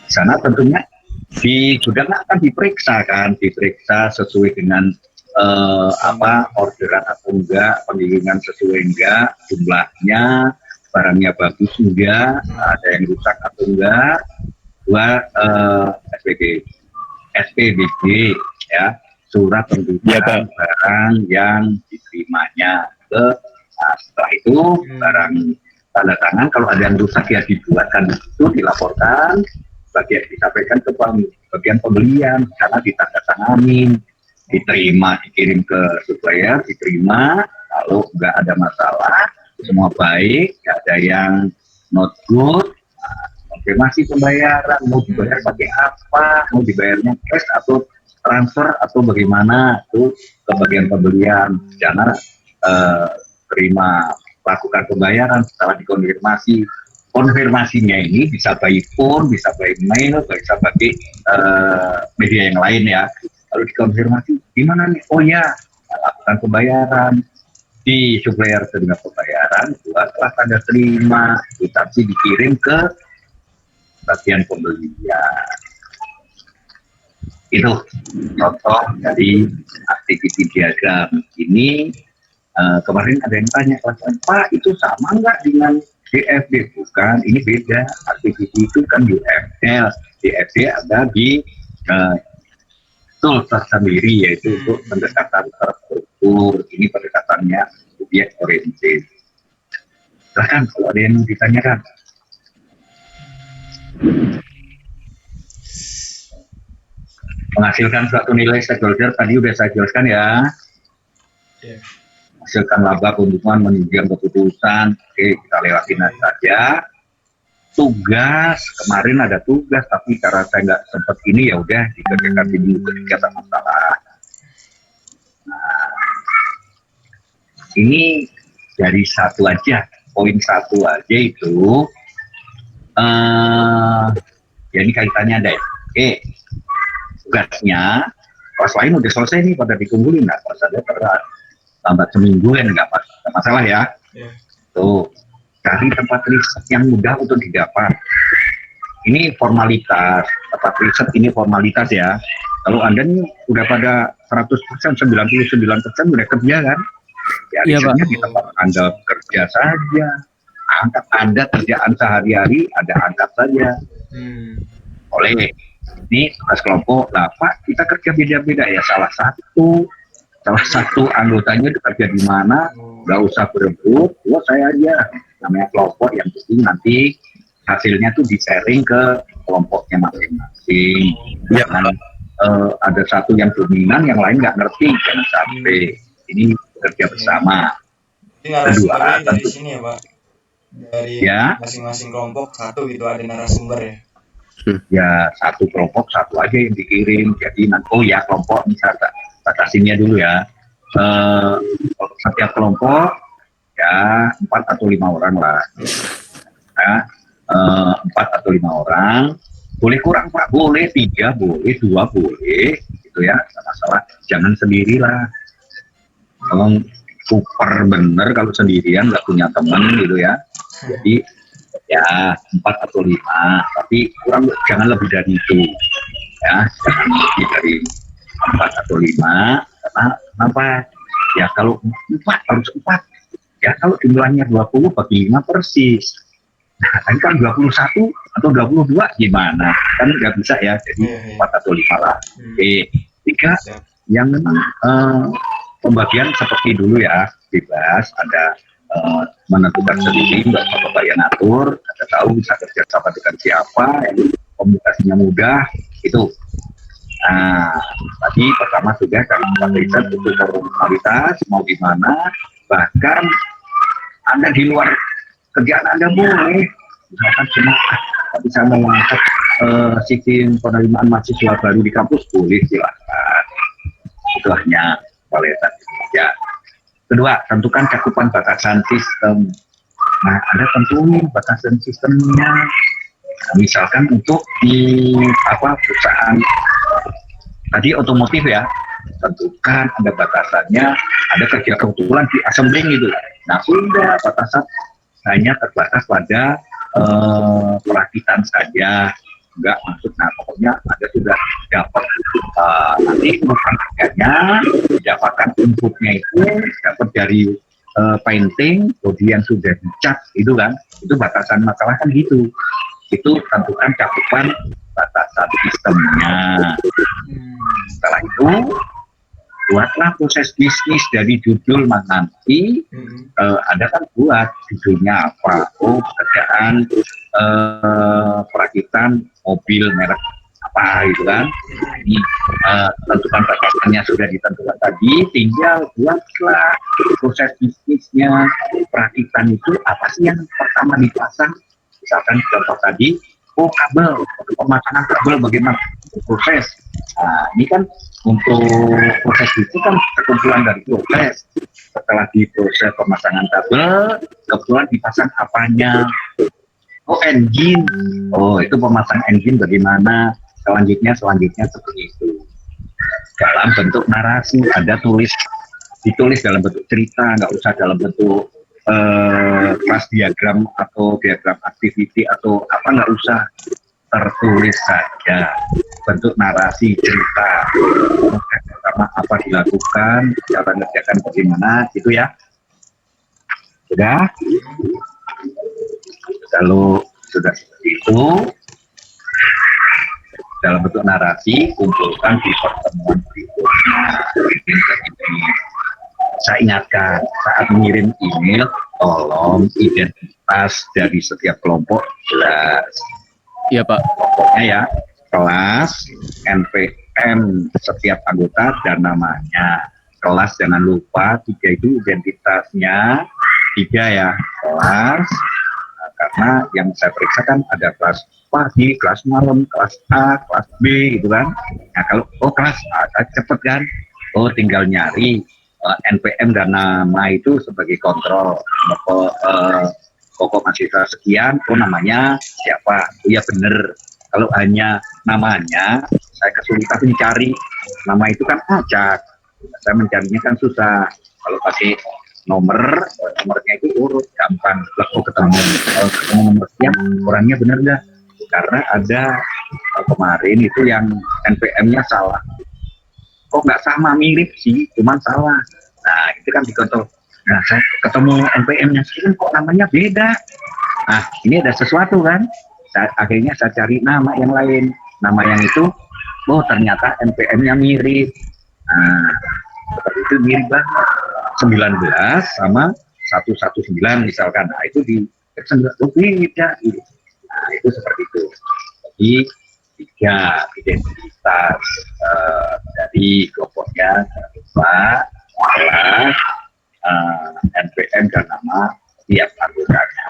di sana tentunya di gudang akan diperiksa sesuai dengan orderan atau enggak, pengiriman sesuai enggak, jumlahnya, barangnya bagus enggak, ada yang rusak atau enggak, buat SPBG ya, surat penunjukan barang yang diterimanya ke. Nah, setelah itu barang tanda tangan, kalau ada yang rusak ya dibuatkan itu, dilaporkan, bagian disampaikan ke bagian pembelian, karena ditandatangani, diterima, dikirim ke supplier, diterima, kalau nggak ada masalah, semua baik, nggak ada yang not good. Konfirmasi pembayaran, mau dibayar pakai apa, mau dibayarnya cash atau transfer atau bagaimana, itu ke bagian pembelian. Jangan terima, lakukan pembayaran setelah dikonfirmasi. Konfirmasinya ini bisa by phone, bisa by mail, bisa bagi media yang lain ya. Lalu dikonfirmasi, gimana nih? Oh ya, lakukan pembayaran. Di supplier terima pembayaran, setelah tanda terima, kwitansi dikirim ke bagian pembelian. Itu contoh dari activity diagram. Ini kemarin ada yang tanya, Pak itu sama nggak dengan DFD? Bukan, ini beda. Activity itu kan UML, DFD ada di tool tersendiri, yaitu untuk pendekatan terstruktur. Ini pendekatannya objek oriented. Silahkan kalau ada yang ditanyakan. Menghasilkan suatu nilai stakeholder tadi udah saya jelaskan ya. Hasilkan laba keuntungan menunjukkan keputusan. Oke, kita lewatin saja. tugas, kemarin ada tugas, tapi karena saya nggak sempat ini, ya udah dikerjakan di minggu ketiga tak masalah. Nah, ini dari satu aja, poin satu aja itu, ya ini kaitannya ada ya. Oke, tugasnya, kelas lain udah selesai nih, pada dikumpulin, nah pas ada lambat seminggu kan nggak masalah ya. Tuh, cari tempat riset yang mudah untuk didapat. Ini formalitas, tempat riset ini formalitas ya. Kalau Anda nih udah pada 100%, 99% udah kerja kan? Ya, Iya, risetnya Pak. di tempat Anda kerja saja. Angkat Anda kerjaan sehari-hari, ada angkat saja. Oleh ini tugas kelompok, lah Pak, kita kerja beda-beda ya. Salah satu anggotanya itu kerja di mana, nggak usah berebut, saya aja, namanya kelompok, yang penting nanti hasilnya tuh di-sharing ke kelompoknya masing-masing. Jangan ada satu yang dominan, yang lain nggak ngerti, jangan sampai. Ini kerja bersama. Jadi narasumbernya Kedua, dari tentu sini ya Pak, dari ya, masing-masing kelompok satu gitu ada narasumber ya. ya satu kelompok satu aja yang dikirim. Jadi oh ya kelompok misalnya batasinya dulu ya. Setiap kelompok ya 4 atau 5 orang lah. Ya, 4 atau 5 orang. Boleh kurang Pak, boleh 3, boleh 2, boleh. Gitu ya, masalah. Jangan sendirilah. Kalau super bener kalau sendirian nggak punya teman gitu ya. Jadi ya 4 atau 5, tapi kurang, jangan lebih dari itu. Ya, jangan lebih dari 4 atau 5. Karena kenapa? Ya kalau 4 harus 4. Ya kalau jumlahnya 20 bagi 5 persis. Nah, tadi kan 21 atau 22 gimana? Kan nggak bisa ya, jadi 4 atau 5 lah. Oke, 3 yang memang pembagian seperti dulu ya, bebas, ada menentukan sendiri, nggak apa-apa yang atur, ada tahu bisa kerja sama dengan siapa, yang komunikasinya mudah, itu. Nah, tadi pertama sudah kami buat riset untuk formalitas, mau gimana, bahkan Anda di luar kerjaan Anda boleh, misalkan cuma bisa mengangkat sistem penerimaan mahasiswa baru di kampus, boleh silahkan. Itu hanya kualitas ya. Kedua, tentukan cakupan batasan sistem. Nah, Anda tentuin batasan sistemnya. Nah, misalkan untuk di perusahaan tadi otomotif ya, tentukan ada batasannya, ada kerja kebetulan di assembling gitu. Nah, sudah batasan hanya terbatas pada perakitan saja, enggak masuk. Nah, pokoknya Anda sudah dapat nanti urusan harganya, didapatkan inputnya itu dapat dari painting, kemudian sudah dicat, itu kan, itu batasan masalah kan gitu. Itu tentukan cakupan batasan sistemnya. Setelah itu buatlah proses bisnis dari judul Mas nanti. Ada kan buat judulnya apa? Oh, pekerjaan perakitan mobil merek apa gitu kan. Ini tentukan batasannya sudah ditentukan tadi, tinggal buatlah proses bisnisnya. Perakitan itu apa sih yang pertama dipasang? Misalkan contoh tadi, kabel, pemasangan kabel bagaimana proses. Nah, ini kan untuk proses itu kan kekumpulan dari proses. Setelah diproses pemasangan kabel, kebetulan dipasang apanya? Oh, engine. Oh, itu pemasang engine bagaimana? Selanjutnya seperti itu. Dalam bentuk narasi, ada ditulis dalam bentuk cerita, nggak usah dalam bentuk kelas diagram atau diagram activity atau apa, nggak usah, tertulis saja bentuk narasi cerita pertama apa dilakukan, cara mengerjakan bagaimana gitu ya. Sudah, kalau sudah seperti itu dalam bentuk narasi, kumpulkan di pertemuan berikutnya. Saya ingatkan, saat mengirim email, tolong identitas dari setiap kelompok jelas. Iya Pak. Kelompoknya ya, kelas, NPM setiap anggota dan namanya. Kelas jangan lupa, 3 itu identitasnya, 3 ya, kelas, karena yang saya periksa kan ada kelas pagi, kelas malam, kelas A, kelas B gitu kan. Nah kalau kelas A cepet kan, tinggal nyari NPM dan nama itu sebagai kontrol. Pokok mahasiswa sekian, namanya siapa? Iya bener. Kalau hanya namanya, saya kesulitan mencari. Nama itu kan acak. Saya mencarinya kan susah. Kalau pakai nomornya itu urut, gampang. Kalau ketemu nomor sekian, orangnya bener nggak? Karena ada kemarin itu yang NPM-nya salah. Kok nggak sama, mirip sih, cuman salah. Nah, itu kan dikontrol. Nah, saya ketemu NPM-nya sekian, kok namanya beda. Nah, ini ada sesuatu kan? Akhirnya saya cari nama yang lain. Nama yang itu, ternyata NPM-nya mirip. Nah, seperti itu mirip banget. 19 sama 119 misalkan. Nah, itu di beda. Nah, itu seperti itu. Jadi, 3 identitas dari kelompoknya, kelas, NPM dan nama tiap anggotanya.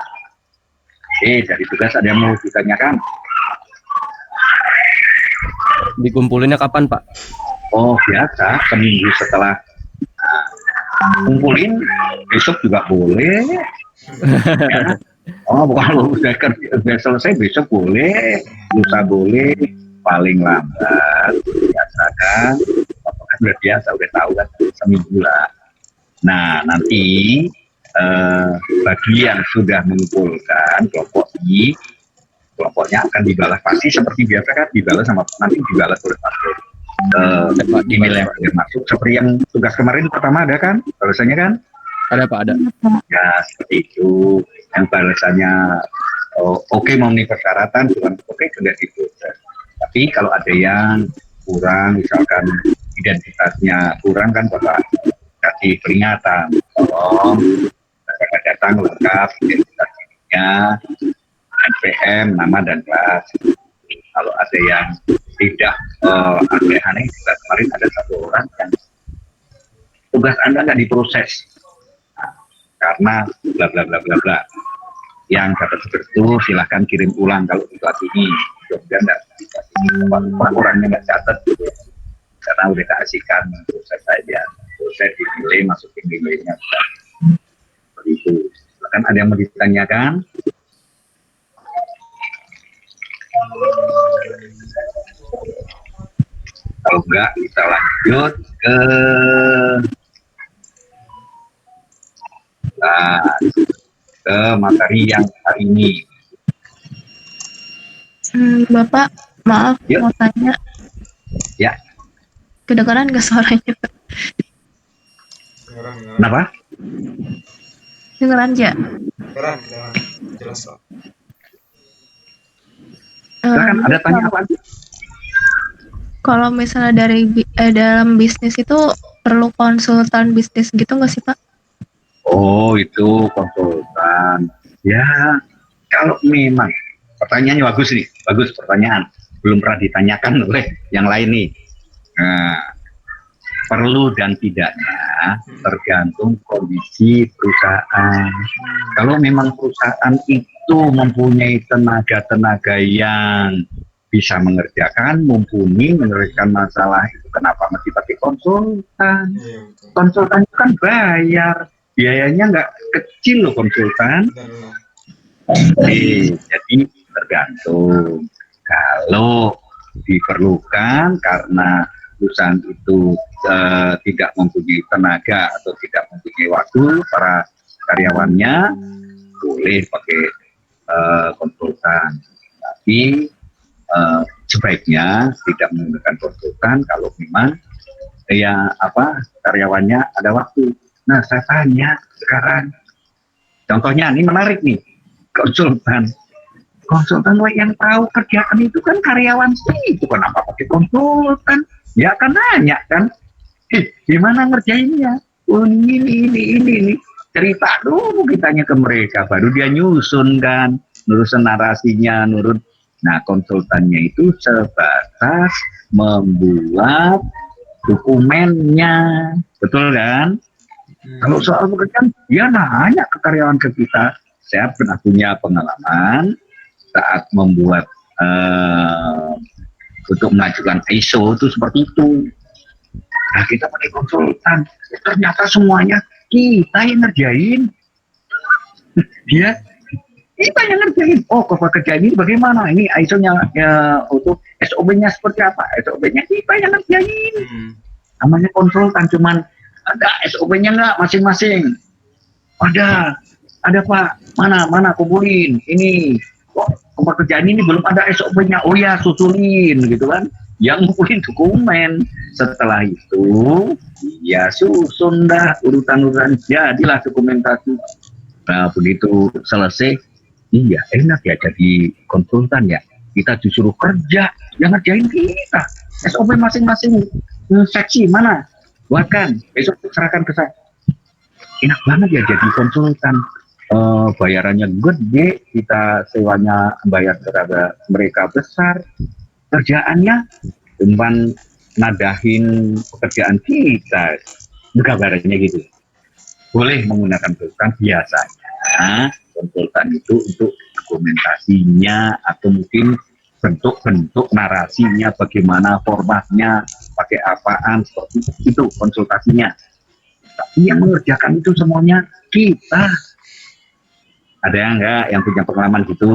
Oke, dari tugas ada yang mau ditanyakan? Dikumpulinnya kapan, Pak? Biasa, seminggu setelah kumpulin, besok juga boleh. Ya. Kalau udah selesai besok boleh, lusa boleh, paling lambat biasakan. Udah biasa, udah tahu kan, seminggu lah. Nah, nanti bagi yang sudah mengumpulkan kelompoknya akan dibalas pasti seperti biasa kan, dibalas sama nanti dibalas oleh password email yang sudah masuk seperti yang tugas kemarin pertama ada kan balasannya kan? Ada Pak, ada. Ya seperti itu, yang balasannya oke memenuhi persyaratan, bukan oke sudah diproses. Tapi kalau ada yang kurang, misalkan identitasnya kurang kan Bapak kasih peringatan, tolong datang lengkap identitasnya, NPM, nama dan kelas. Kalau ada yang tidak aneh-aneh, kemarin ada satu orang yang tugas Anda nggak diproses karena bla bla bla bla bla. Yang dapat seperti itu silahkan kirim ulang kalau di kelas ini. Kemudian orangnya nggak catat gitu, karena udah kasihkan proses saja. Proses dinilai, masukin nilainya. Seperti itu. Silahkan ada yang mau ditanyakan? Kalau enggak, kita lanjut ke materi yang hari ini. Bapak, maaf Yuk. mau tanya. Ya. Kedengaran nggak suaranya? Kenapa? Kedengaran aja. Kedengaran, jelas kok. Silakan, ada tanya apa? Kalau misalnya dalam bisnis itu perlu konsultan bisnis gitu nggak sih Pak? Itu konsultan. Ya, kalau memang pertanyaannya bagus nih, bagus pertanyaan. Belum pernah ditanyakan oleh yang lain nih. Nah, perlu dan tidaknya tergantung kondisi perusahaan. Kalau memang perusahaan itu mempunyai tenaga-tenaga yang bisa mengerjakan, mumpuni mengerjakan masalah itu, kenapa mesti pakai konsultan? Konsultan itu kan bayar, biayanya nggak kecil loh konsultan. Jadi tergantung. Kalau diperlukan karena perusahaan itu tidak mempunyai tenaga atau tidak mempunyai waktu para karyawannya, boleh pakai konsultan. Tapi sebaiknya tidak menggunakan konsultan kalau memang karyawannya ada waktu. Nah, saya tanya sekarang, contohnya ini menarik nih, konsultan yang tahu kerjaan itu kan karyawan sih, itu kenapa pakai konsultan? Ya kan nanya kan, gimana ngerjainnya? Ini cerita dulu kitanya ke mereka, baru dia nyusun kan, nurusin narasinya, Nah, konsultannya itu sebatas membuat dokumennya, betul kan? Kalau soal pekerjaan, dia nanya ke karyawan ke kita, saya pernah punya pengalaman saat membuat untuk mengajukan ISO itu seperti itu. Nah, kita pakai konsultan, ternyata semuanya kita yang ngerjain. Dia kita yang ngerjain. Oh, kalau kerjaan ini bagaimana? Ini ISO-nya untuk SOP-nya seperti apa? SOP-nya kita yang ngerjain. Namanya konsultan, cuman ada SOP-nya nggak masing-masing? Ada Pak. Mana kumpulin. Ini kok pekerjaan ini belum ada SOP-nya. Oh ya, susulin gitu kan. Yang ngumpulin dokumen. Setelah itu ya susun dah urutan-urutan, jadilah dokumentasi. Nah, begitu selesai, iya enak ya jadi konsultan ya. Kita disuruh kerja, yang ngerjain kita. SOP masing-masing seksi mana? Buatkan, besok serahkan ke saya. Enak banget ya jadi konsultan. Bayarannya gede, kita sewanya bayar kepada mereka besar. Kerjaannya cuman nadahin pekerjaan kita, kabarnya gitu. Boleh menggunakan konsultan, biasanya konsultan itu untuk dokumentasinya atau mungkin bentuk-bentuk narasinya, bagaimana formatnya, pakai apaan, seperti itu konsultasinya. Tapi yang mengerjakan itu semuanya kita. Ada yang enggak yang punya pengalaman gitu?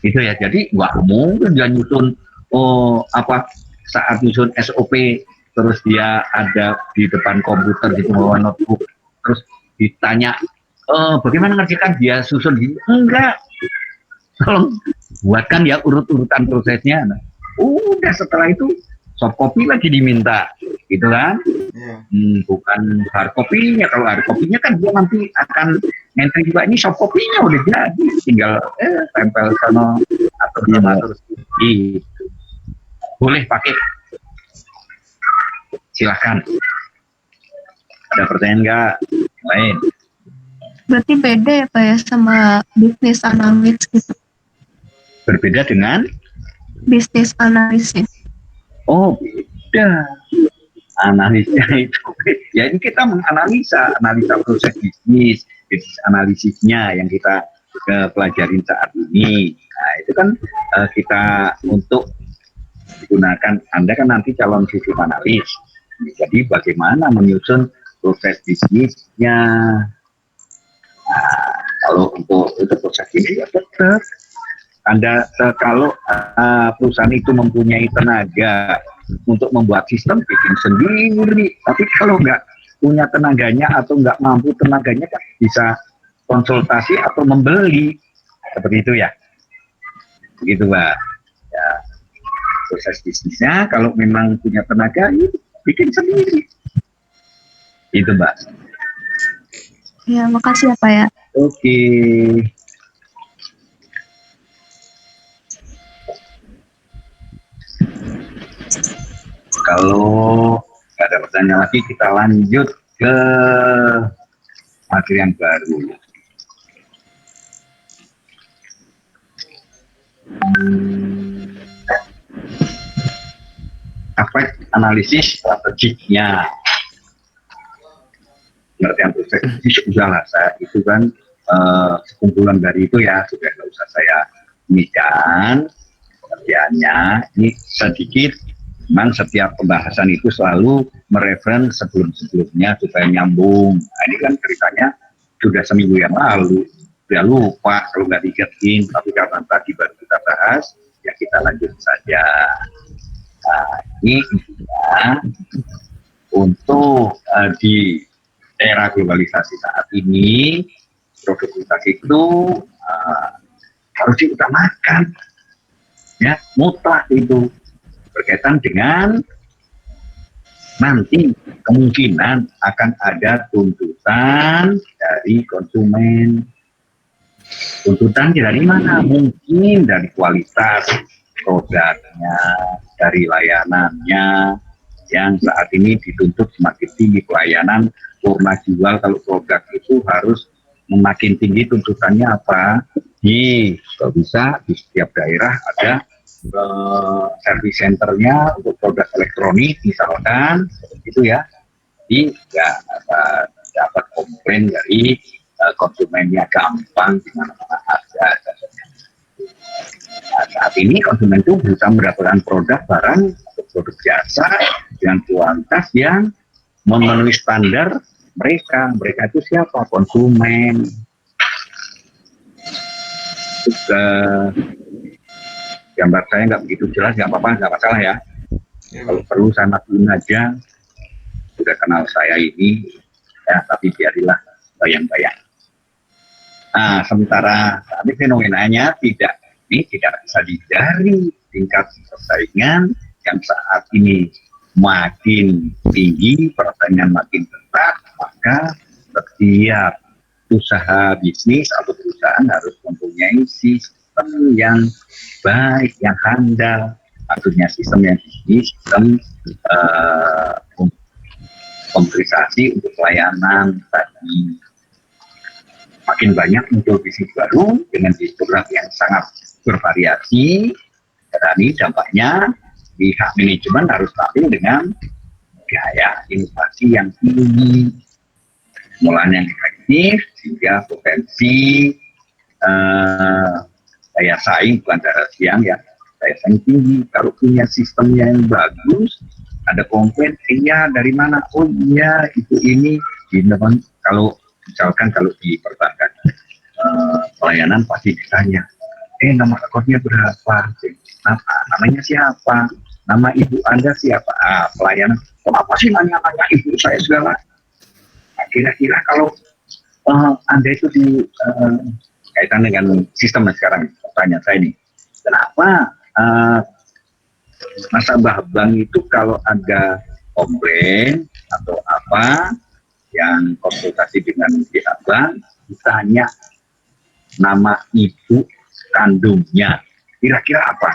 Itu ya, jadi nggak mungkin dia nyusun saat nyusun SOP terus dia ada di depan komputer gitu bawa notebook terus ditanya bagaimana ngerjakan, dia susun gitu. Enggak, tolong buatkan ya urut-urutan prosesnya. Nah, udah setelah itu soft copy lagi diminta gitu kan. Bukan hard copy-nya. Kalau hard copy-nya kan dia nanti akan entry juga, ini soft copy-nya udah jadi, tinggal tempel sana atau sama terus gitu. Boleh pakai, silahkan. Ada pertanyaan nggak lain? Berarti beda ya Pak ya sama bisnis analis gitu. Berbeda dengan Bisnis analisis. oh beda. Analisnya itu ya, ini kita menganalisa proses bisnis analisisnya yang kita pelajarin saat ini. Nah, itu kan kita untuk digunakan. Anda kan nanti calon sistem analis, jadi bagaimana menyusun proses bisnisnya. Nah, kalau untuk proses ini ya tetap Anda kalau perusahaan itu mempunyai tenaga untuk membuat sistem, bikin sendiri. Tapi kalau nggak punya tenaganya atau nggak mampu tenaganya, kan bisa konsultasi atau membeli. Seperti itu ya. Begitu Mbak. Ya, proses bisnisnya kalau memang punya tenaga, ya bikin sendiri. Itu Mbak. Ya, makasih ya Pak ya. Oke. Kalau nggak ada pertanyaan lagi, kita lanjut ke materi yang baru. Aspek analisis strategiknya. Pengertian strategis sudah lah, saya itu kan sekumpulan dari itu ya, sudah nggak usah saya inikan pengertiannya. Ini sedikit. Memang setiap pembahasan itu selalu mereferen sebelum-sebelumnya supaya nyambung. Nah, ini kan ceritanya sudah seminggu yang lalu, sudah lupa kalau nggak diingetin, tapi karena tadi baru kita bahas, ya kita lanjut saja. Nah, ini intinya untuk di era globalisasi saat ini, produktivitas itu harus diutamakan, ya mutlak itu. Berkaitan dengan nanti kemungkinan akan ada tuntutan dari konsumen. Tuntutan dari mana? Mungkin dari kualitas produknya, dari layanannya, yang saat ini dituntut semakin tinggi pelayanan purna jual. Kalau produk itu harus semakin tinggi tuntutannya apa? Kalau bisa di setiap daerah ada service centernya untuk produk elektronik misalkan, itu ya. Jadi ya dapat komplain dari konsumennya gampang di mana-mana ada. Nah, saat ini konsumen itu bisa mendapatkan produk barang atau produk jasa dengan kualitas yang memenuhi standar mereka. Mereka itu siapa? Konsumen. Juga gambar saya nggak begitu jelas, nggak apa-apa, nggak masalah ya. Kalau perlu saya matiin aja. Sudah kenal saya ini, ya, tapi biarilah bayang-bayang. Nah, sementara tapi fenomenanya tidak bisa dihindari. Tingkat persaingan yang saat ini makin tinggi, persaingan makin ketat, maka setiap usaha bisnis atau perusahaan harus mempunyai sistem yang baik, yang handal. Maksudnya sistem yang tinggi, sistem komputerisasi untuk pelayanan tadi. Makin banyak muncul bisnis baru dengan fitur yang sangat bervariasi. Dan ini dampaknya pihak manajemen harus tampil dengan gaya inovasi yang tinggi, mulanya yang efektif sehingga potensi daya saing bukan daya siang ya, daya saing tinggi. Kalau punya sistem yang bagus, ada komplain, iya dari mana? Oh iya itu ini. Kalau misalkan kalau di perbankan pelayanan pasti ditanya, nama akunnya berapa? Namanya siapa? Nama ibu Anda siapa? Pelayanan. Kenapa sih nanya-nanya ibu saya segala? Nah, kira-kira kalau Anda itu di kaitan dengan sistem sekarang, pertanyaan saya ini, kenapa nasabah bank itu kalau ada komplain atau apa yang konsultasi dengan pihak bank ditanya nama ibu kandungnya, kira-kira apa?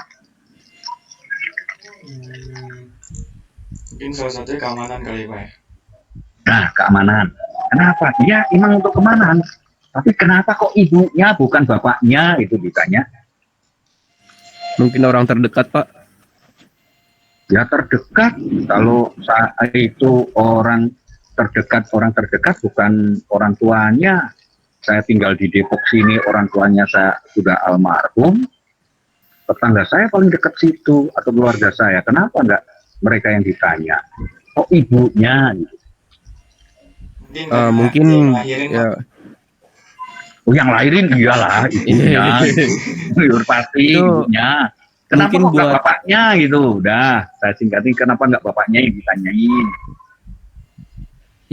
Mungkin salah satunya keamanan kali Pak. Nah, keamanan. Kenapa? Ya, emang untuk keamanan. Tapi kenapa kok ibunya bukan bapaknya itu ditanya? Mungkin orang terdekat, Pak. Ya terdekat. Kalau saya itu orang terdekat bukan orang tuanya. Saya tinggal di Depok sini, orang tuanya saya sudah almarhum. Tetangga saya paling dekat situ atau keluarga saya. Kenapa enggak mereka yang ditanya? Oh ibunya gitu. Mungkin lahirin, ya. Oh yang lahirin iyalah ibunya. Pasti ibunya. Kenapa kok enggak bapaknya gitu? Udah, saya singkatin kenapa enggak bapaknya yang ditanyain.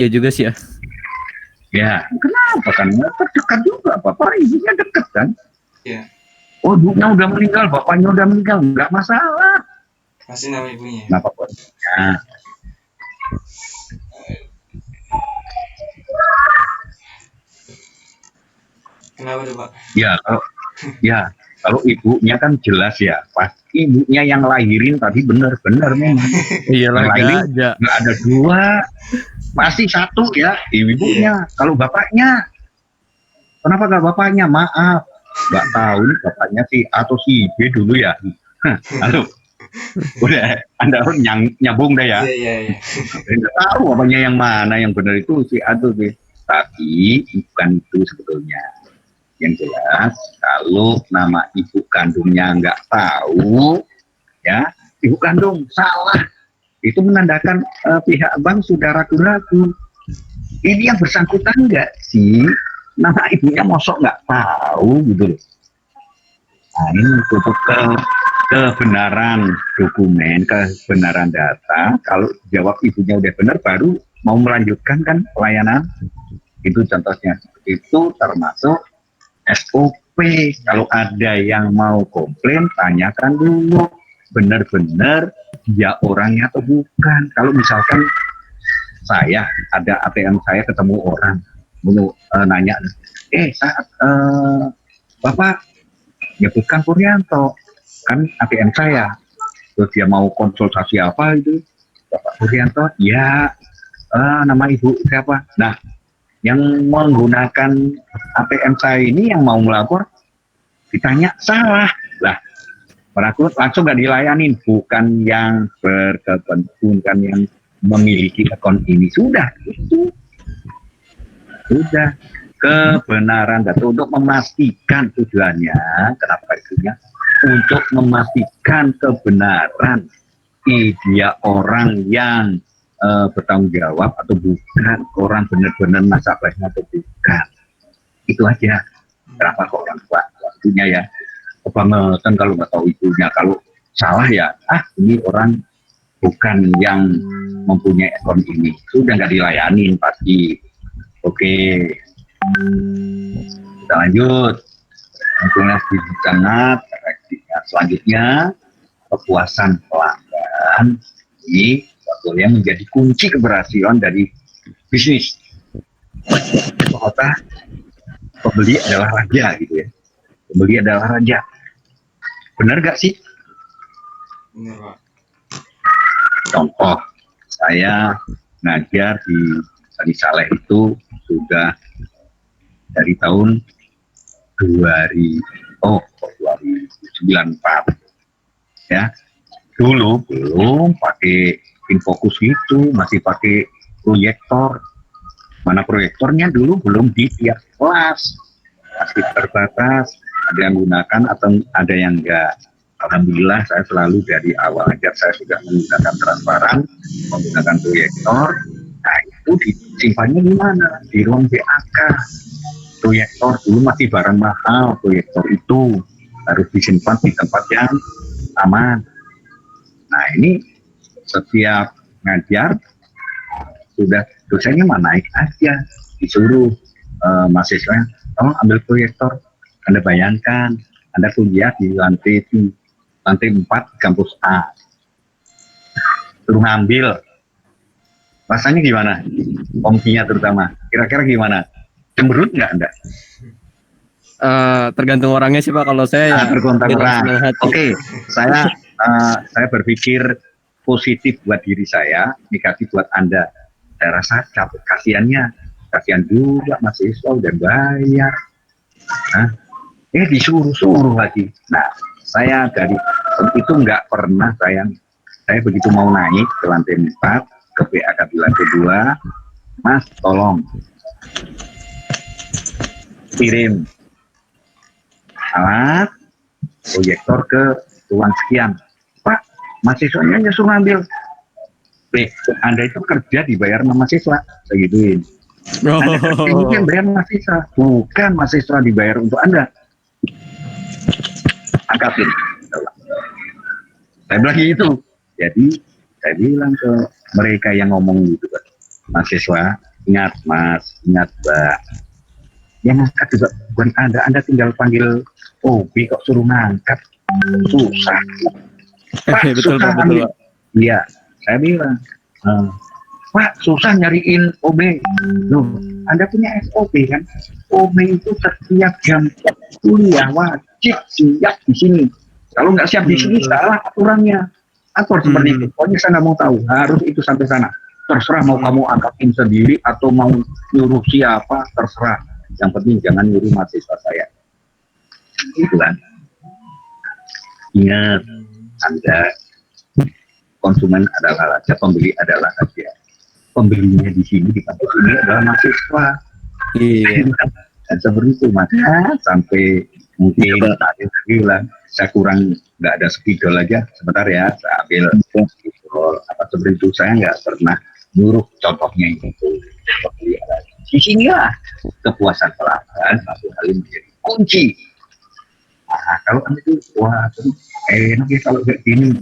Ya juga sih ya. Ya, kenapa kan? Terdekat juga, bapak ibunya dekat kan? Iya. Oh, ibunya udah meninggal, bapaknya udah meninggal, nggak masalah. Pasti nama ibunya. Kenapa kok? Ya. Kenapa tuh Pak? Kalau ibunya kan jelas ya, pasti ibunya yang lahirin tadi benar-benar memang. Iyalah nggak ada dua, pasti satu ya ibunya. Kalau bapaknya, kenapa nggak bapaknya? Maaf, nggak tahu nih bapaknya si atau si B dulu ya. Halo, udah Anda nyambung dah ya. Iya. Nggak tahu bapaknya yang mana yang benar itu si A atau B. Tapi bukan itu sebetulnya. Yang jelas kalau nama ibu kandungnya nggak tahu, ya ibu kandung salah, itu menandakan pihak bank sudah ragu-ragu. Ini yang bersangkutan nggak sih nama ibunya mosok nggak tahu gitu loh. Nah ini untuk kebenaran dokumen, kebenaran data. Kalau jawab ibunya udah benar, baru mau melanjutkan kan pelayanan. Itu contohnya. Itu termasuk SOP. Kalau ada yang mau komplain, tanyakan dulu benar-benar dia orangnya atau bukan. Kalau misalkan saya ada ATM saya ketemu orang mau nanya, Bapak nyebutkan Puryanto kan ATM saya, terus dia mau konsultasi apa itu, Bapak Puryanto, ya nama ibu siapa? Nah, yang menggunakan ATM saya ini yang mau melapor ditanya salah lah, langsung nggak dilayanin. Bukan yang berkepentingan, bukan yang memiliki akun ini, sudah itu Sudah kebenaran data untuk memastikan tujuannya, kenapa itunya? Untuk memastikan kebenaran dia orang yang bertanggung jawab atau bukan, orang benar-benar nasabahnya atau bukan. Itu aja. Kenapa kok orang tua waktunya ya? Kebangetan kalau nggak tahu itunya. Kalau salah ya, ini orang bukan yang mempunyai akun ini. Sudah nggak dilayanin pasti. Oke. Kita lanjut. Untungnya sangat selanjutnya kepuasan pelanggan ini sebetulnya menjadi kunci keberhasilan dari bisnis. Kota pembeli adalah raja gitu ya. Pembeli adalah raja. Benar gak sih? Benar, Pak. Contoh, saya ngajar di Tani Saleh itu sudah dari tahun 2094 ya. Dulu belum pakai infokus itu, masih pakai proyektor. Mana proyektornya dulu belum di tiap kelas, masih terbatas. Ada yang gunakan atau ada yang enggak. Alhamdulillah saya selalu dari awal ajar saya sudah menggunakan transparan, menggunakan proyektor. Nah itu disimpannya di mana? Di ruang BAK. Proyektor dulu masih barang mahal, proyektor itu harus disimpan di tempat yang aman. Nah ini setiap ngajar sudah dosennya mah naik aja, disuruh mahasiswa, tolong ambil proyektor. Anda bayangkan, Anda kuliah di lantai 4 kampus A, suruh ngambil, rasanya gimana? Kompinya terutama, kira-kira gimana? Cemberut nggak Anda? Tergantung orangnya sih Pak. Kalau saya ya Tergantung orang. senang hati. Oke, saya berpikir positif buat diri saya, negatif buat Anda. Saya rasa capek, kasihan juga mahasiswa udah bayar, disuruh lagi. Nah, saya dari itu nggak pernah saya begitu mau naik ke lantai 4 ke PAK di lantai 2, Mas tolong kirim alat proyektor ke ruang sekian. Pak, mahasiswanya nyusul ngambil. Anda itu kerja dibayar sama mahasiswa, saya gituin. Anda kerja ini yang bayar mahasiswa, bukan mahasiswa dibayar untuk Anda. Angkatin. Saya bilang gitu. Jadi saya bilang ke mereka yang ngomong gitu, mahasiswa, ingat Mas, ingat Mbak, yang ngangkat juga bukan Anda tinggal panggil OB kok suruh ngangkat, susah. Pak, betul, susah Pak, betul, Pak. Iya, saya bilang, Pak, susah nyariin OB. Loh, Anda punya SOP kan? OB itu setiap jam kuliah wajib siap di sini. Kalau nggak siap di sini, salah aturannya. Atur seperti itu. Pokoknya saya nggak mau tahu, harus itu sampai sana. Terserah mau kamu angkatin sendiri atau mau nyuruh siapa, terserah. Yang penting jangan nyuruh mahasiswa saya. Itu kan. Ingat, Anda konsumen adalah raja, pembeli adalah raja. Pembelinya di sini di kampus ini adalah mahasiswa. Iya. Dan seperti itu, maka sampai mungkin tadi bilang saya kurang nggak ada spidol aja sebentar ya, saya ambil spidol apa seperti itu. Saya nggak pernah nyuruh, contohnya itu. Di sinilah kepuasan pelanggan satu hal yang menjadi kunci. Nah, kalau Anda itu, wah, enak ya kalau kayak gini.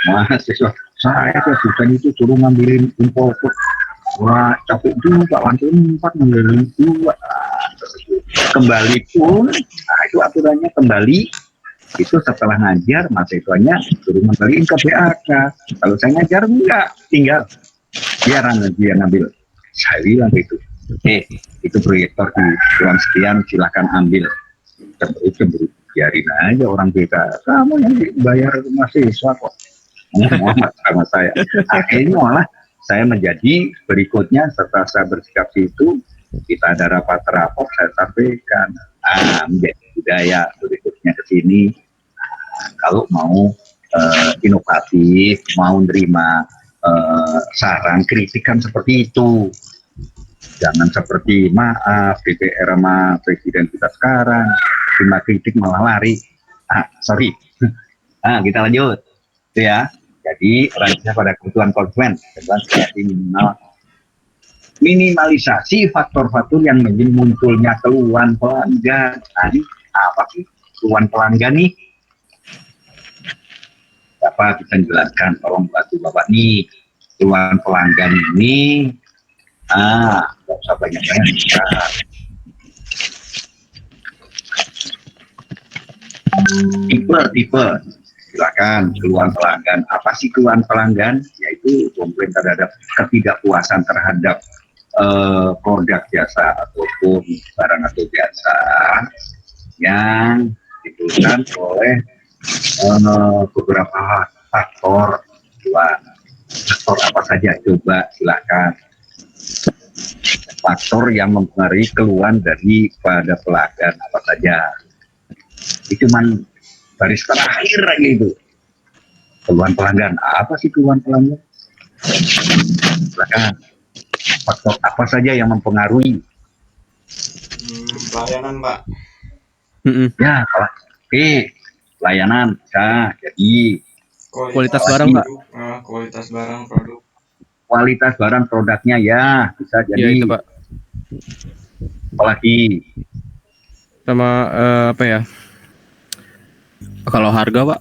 Mahasiswa saya susah itu suruh ngambilin info. Wah, capek juga, lantai 4 ngambilin 2. Kembali pun, nah itu aturannya kembali. Itu setelah ngajar, mahasiswanya suruh ngembaliin ke BAK. Kalau saya ngajar, enggak, tinggal. Biar dia ngambil. Saya bilang itu. Itu proyektor di ruang sekian, silahkan ambil. Itu biarin aja orang kita. Kamu yang dibayar mahasiswa kok. Ngomong sama saya. Akhirnya malah saya menjadi berikutnya setelah saya bersikap itu, kita ada rapat-rapat, saya sampaikan menjadi budaya berikutnya ke sini. Kalau mau inovatif, mau nerima saran, kritikan seperti itu. Jangan seperti maaf DPR sama presiden kita sekarang cuma kritik malah lari. Sorry. Kita lanjut. Itu ya. Jadi ranahnya pada kebutuhan konsumen. Seperti minimalisasi faktor-faktor yang munculnya keluhan pelanggan. Ini apa sih keluhan pelanggan nih? Bapak bisa jelaskan, tolong bantu Bapak nih. Keluhan pelanggan ini, nggak usah banyak-banyak. Tipe, silakan keluhan pelanggan. Apa sih keluhan pelanggan? Yaitu komplain terhadap ketidakpuasan terhadap produk jasa ataupun barang atau jasa yang diberikan oleh beberapa faktor. Faktor apa saja? Coba silakan. Faktor yang mempengaruhi keluhan daripada pelanggan apa saja? Itu cuman baris terakhir aja itu. Keluhan pelanggan. Apa sih keluhan pelanggan? Silakan. Faktor apa saja yang mempengaruhi? Pelayanan, Pak. Ya, pelayanan. Nah, jadi Kualitas barang, Pak. Kualitas barang produk. Kualitas barang produknya ya bisa jadi. Iya itu, Pak. Apalagi Sama apa ya? Kalau harga, Pak.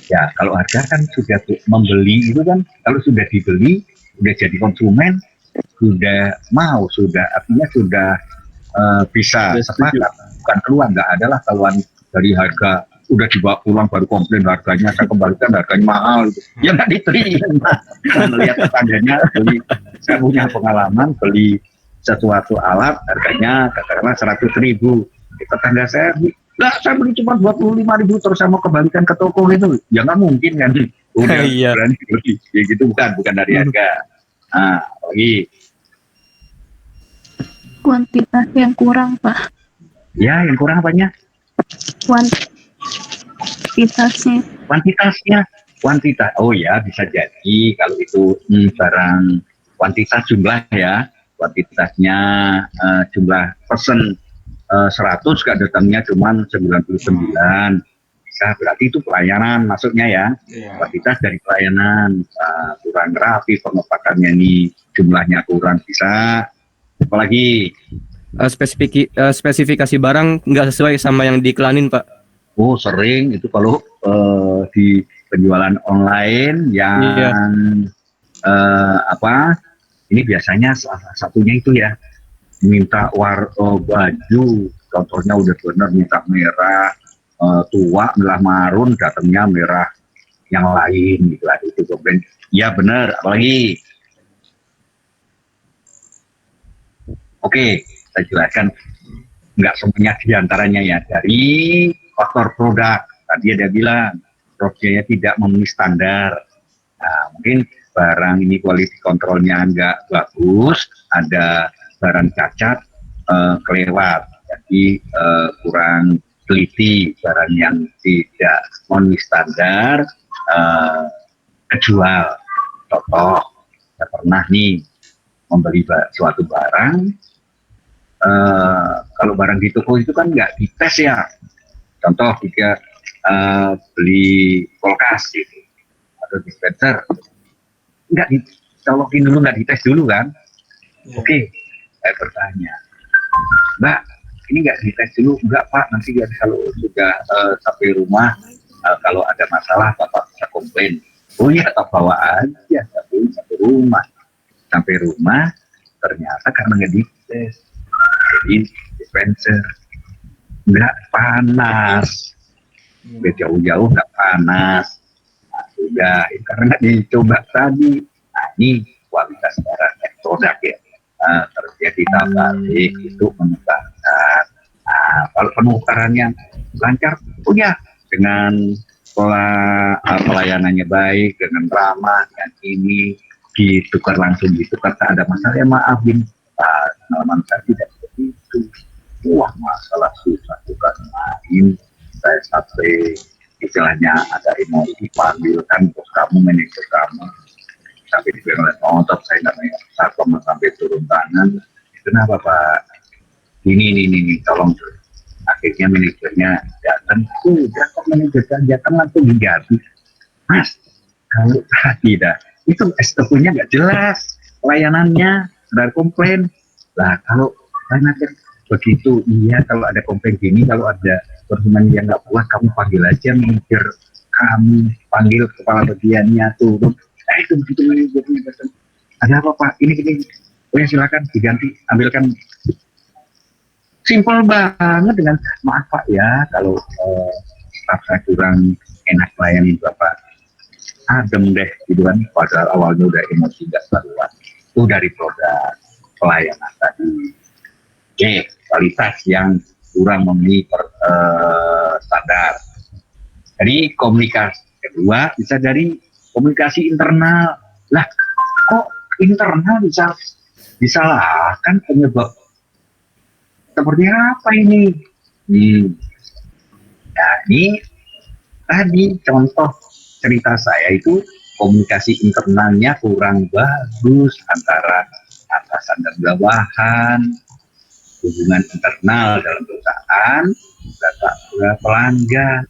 ya, kalau harga kan sudah membeli itu kan, kalau sudah dibeli, sudah jadi konsumen, sudah artinya sudah bisa sepakat, bukan keluar, nggak adalah keluhan dari harga udah dibawa pulang baru komplain harganya saya kembalikan harganya mahal gitu. Ya nggak diterima. Melihat tetangganya beli, saya punya pengalaman beli sesuatu alat harganya katakanlah 100.000, tetangga saya lah saya beli cuma 25.000 terus saya mau kembalikan ke toko gitu, ya nggak mungkin kan. Udah Iya. berani beli ya gitu, bukan dari harga. Lagi Kuantitas yang kurang, Pak. ya yang kurang apanya? Kuantitasnya. Kuantitas. Oh ya, bisa jadi kalau itu barang kuantitas jumlah ya, kuantitasnya jumlah persen 100 gak datangnya cuma 99, bisa berarti itu pelayanan maksudnya ya. Kuantitas dari pelayanan kurang rapi pengepakannya nih, jumlahnya kurang, bisa. Apalagi Spesifikasi barang nggak sesuai sama yang diiklanin, Pak. Oh sering itu kalau di penjualan online yang ini biasanya salah satunya itu ya, minta baju contohnya udah bener minta merah tua merah marun, datangnya merah yang lain gitu lah, itu komplain. Ya bener. Apalagi oke, saya jelaskan nggak semuanya diantaranya ya, dari faktor produk. Tadi ada bilang produknya tidak memenuhi standar. Nah, mungkin barang ini quality controlnya nggak bagus, ada barang cacat, kelewat, jadi kurang teliti, barang yang tidak memenuhi standar, kejual. Contoh, saya pernah nih membeli suatu barang, kalau barang di toko itu kan nggak dites ya. Contoh jika beli kulkas gitu atau dispenser, nggak dicolokin dulu, nggak dites dulu kan. Oke, saya bertanya, Mbak, ini nggak dites dulu? Enggak Pak, nanti kalau sudah sampai rumah, kalau ada masalah Bapak bisa komplain. Oh iya, tak bawa aja sampai rumah. Sampai rumah ternyata karena nggak dites, jadi dispenser nggak panas, udah jauh-jauh nggak panas. Nah, sudah karena nggak dicoba tadi. Nah, ini kualitas barang produk ya, terjadi tabalik itu menukar. Nah, kalau penukarannya lancar, oh ya, dengan pola pelayanannya baik, dengan ramah, dan ini ditukar langsung ditukar, tak ada masalah ya, maafin. Pengalaman saya tidak seperti itu. Wah, masalah susah tukar main. Saya sampai istilahnya ada emosi, panggil kan bos kamu, manajer kamu. sampai dibilang ngotot saya namanya satpam sampai turun tangan. Kenapa Pak? Ini, tolong. Akhirnya manajernya datang, udah kok manajer datang langsung diganti. Mas, kalau tidak, itu SOP-nya nggak jelas, pelayanannya, ada komplain. Lah kalau manajer begitu, iya kalau ada komplain gini, kalau ada pertemuan yang nggak puas, kamu panggil aja manajer, kamu panggil kepala bagiannya turun. Itu begitu manajernya datang. Ada apa Pak? Ini. Oh ya silakan diganti, ambilkan. Simpel banget dengan maaf Pak ya kalau staff saya kurang enak melayani Bapak, adem deh gitu kan, padahal awalnya udah emosi gak saruan itu dari produk pelayanan tadi. Oke, kualitas yang kurang memenuhi standar. Jadi komunikasi kedua bisa dari komunikasi internal. Lah kok internal bisa disalahkan, penyebab seperti apa ini? Nah, ini tadi contoh cerita saya itu komunikasi internalnya kurang bagus antara atasan dan bawahan, hubungan internal dalam perusahaan, data pelanggan,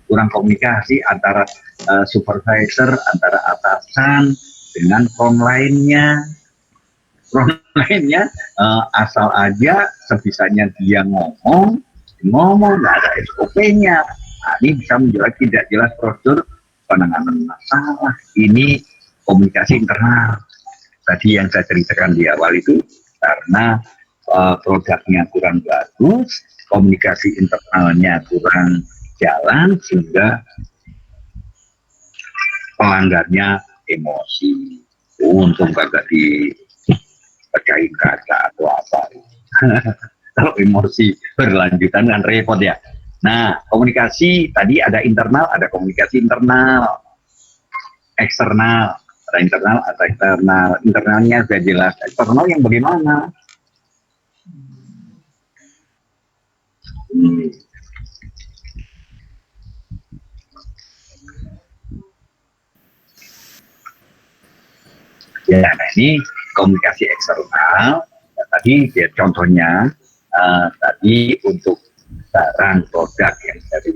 kurang komunikasi antara supervisor, antara atasan dengan front lainnya. Asal aja sebisanya dia ngomong nggak ada SOP-nya. Nah, ini bisa menjelaskan tidak jelas prosedur penanganan masalah. Ini komunikasi internal. Tadi yang saya ceritakan di awal itu karena produknya kurang bagus, komunikasi internalnya kurang jalan sehingga pelanggannya emosi. Untung kagak pecahin kaca atau apa. Kalau emosi berlanjutan kan repot ya. Nah, komunikasi tadi ada internal, ada komunikasi internal, eksternal, ada internal, ada eksternal. Internalnya sudah jelas, eksternal yang bagaimana? Ya, ini komunikasi eksternal. Tadi ya, contohnya tadi untuk barang produk yang dari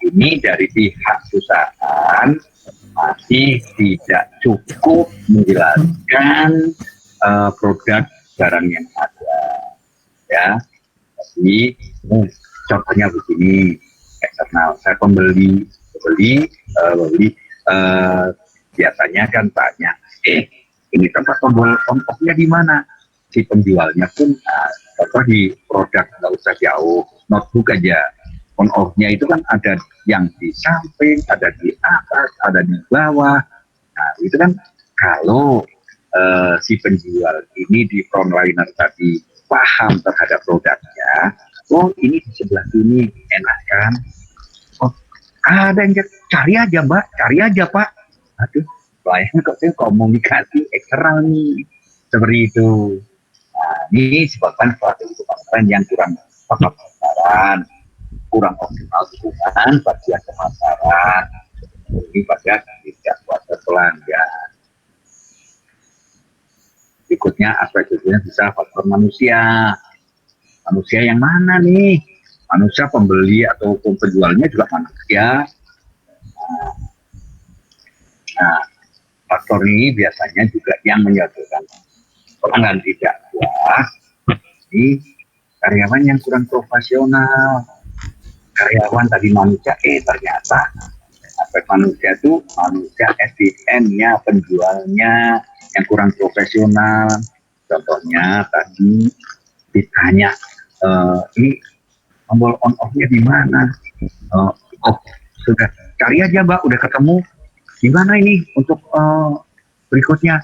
ini dari pihak perusahaan masih tidak cukup menjelaskan produk barang yang ada, ya. Jadi contohnya begini, eksternal. Saya pembeli biasanya kan tanya, ini tempat tombol on-off-nya di mana? Si penjualnya pun, contoh di produk nggak usah jauh, notebook aja. On-off-nya itu kan ada yang di samping, ada di atas, ada di bawah. Nah, itu kan kalau si penjual ini di frontliner tadi paham terhadap produknya, oh ini di sebelah sini enak kan? Oh, ada yang cari aja Mbak, cari aja Pak. Aduh, bayangin kok saya komunikasi eksternal nih, seperti itu. Nah, ini sebabkan suatu pemasaran yang kurang tepat sasaran, kurang optimal dukungan bagian pemasaran, ini pada tidak kuasa pelanggan. Berikutnya aspek berikutnya bisa faktor manusia. Manusia yang mana nih? Manusia pembeli atau penjualnya juga manusia. Nah, faktor ini biasanya juga yang menyebabkan pelanggan tidak puas. Ini karyawan yang kurang profesional. Karyawan tadi manusia, ternyata aspek manusia itu manusia SDM-nya, penjualnya yang kurang profesional. Contohnya tadi ditanya, ini tombol on off-nya di mana? Sudah cari aja Mbak, udah ketemu. Gimana ini untuk berikutnya?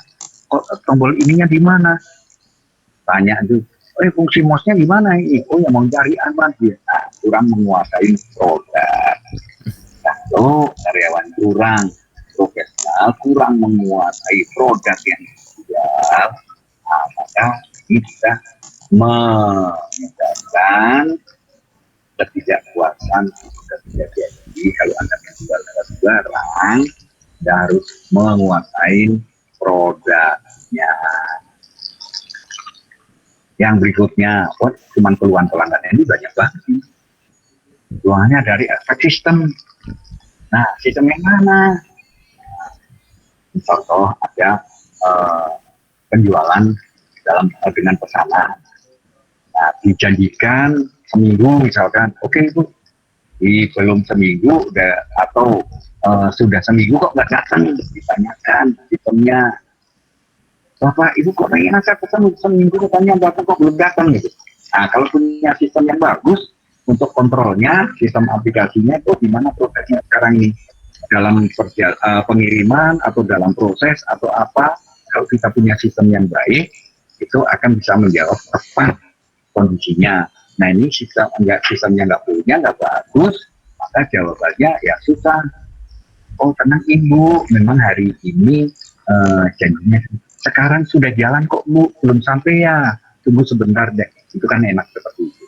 Tombol ininya di mana? Tanya tuh, fungsi mouse-nya di mana ini? Oh ya mau cari aman dia. Nah, kurang menguasai produk. Kalau karyawan kurang profesional, kurang menguasai produk yang dijual, maka ini bisa menyebabkan ketidakpuasan. Jadi kalau Anda menjual barang Anda harus menguasai produknya. Yang berikutnya, cuman keluhan pelanggan ini banyak banget sih. Keluhannya dari aspek sistem. Nah, sistem yang mana? Contoh ada penjualan dengan pesanan. Nah, dijanjikan seminggu misalkan, oke itu belum seminggu atau sudah seminggu kok nggak datang, ditanyakan sistemnya. Bapak Ibu kok pengen saya pesan seminggu katanya datang kok belum datang gitu. Nah, kalau punya sistem yang bagus untuk kontrolnya, sistem aplikasinya itu gimana prosesnya sekarang ini dalam pengiriman atau dalam proses atau apa, kalau kita punya sistem yang baik itu akan bisa menjawab tepat kondisinya. Nah ini sistemnya nggak punya, nggak bagus, maka jawabannya ya susah. Oh tenang Ibu, memang hari ini janjinya sekarang sudah jalan kok Bu, belum sampai ya, tunggu sebentar deh. Itu kan enak seperti itu.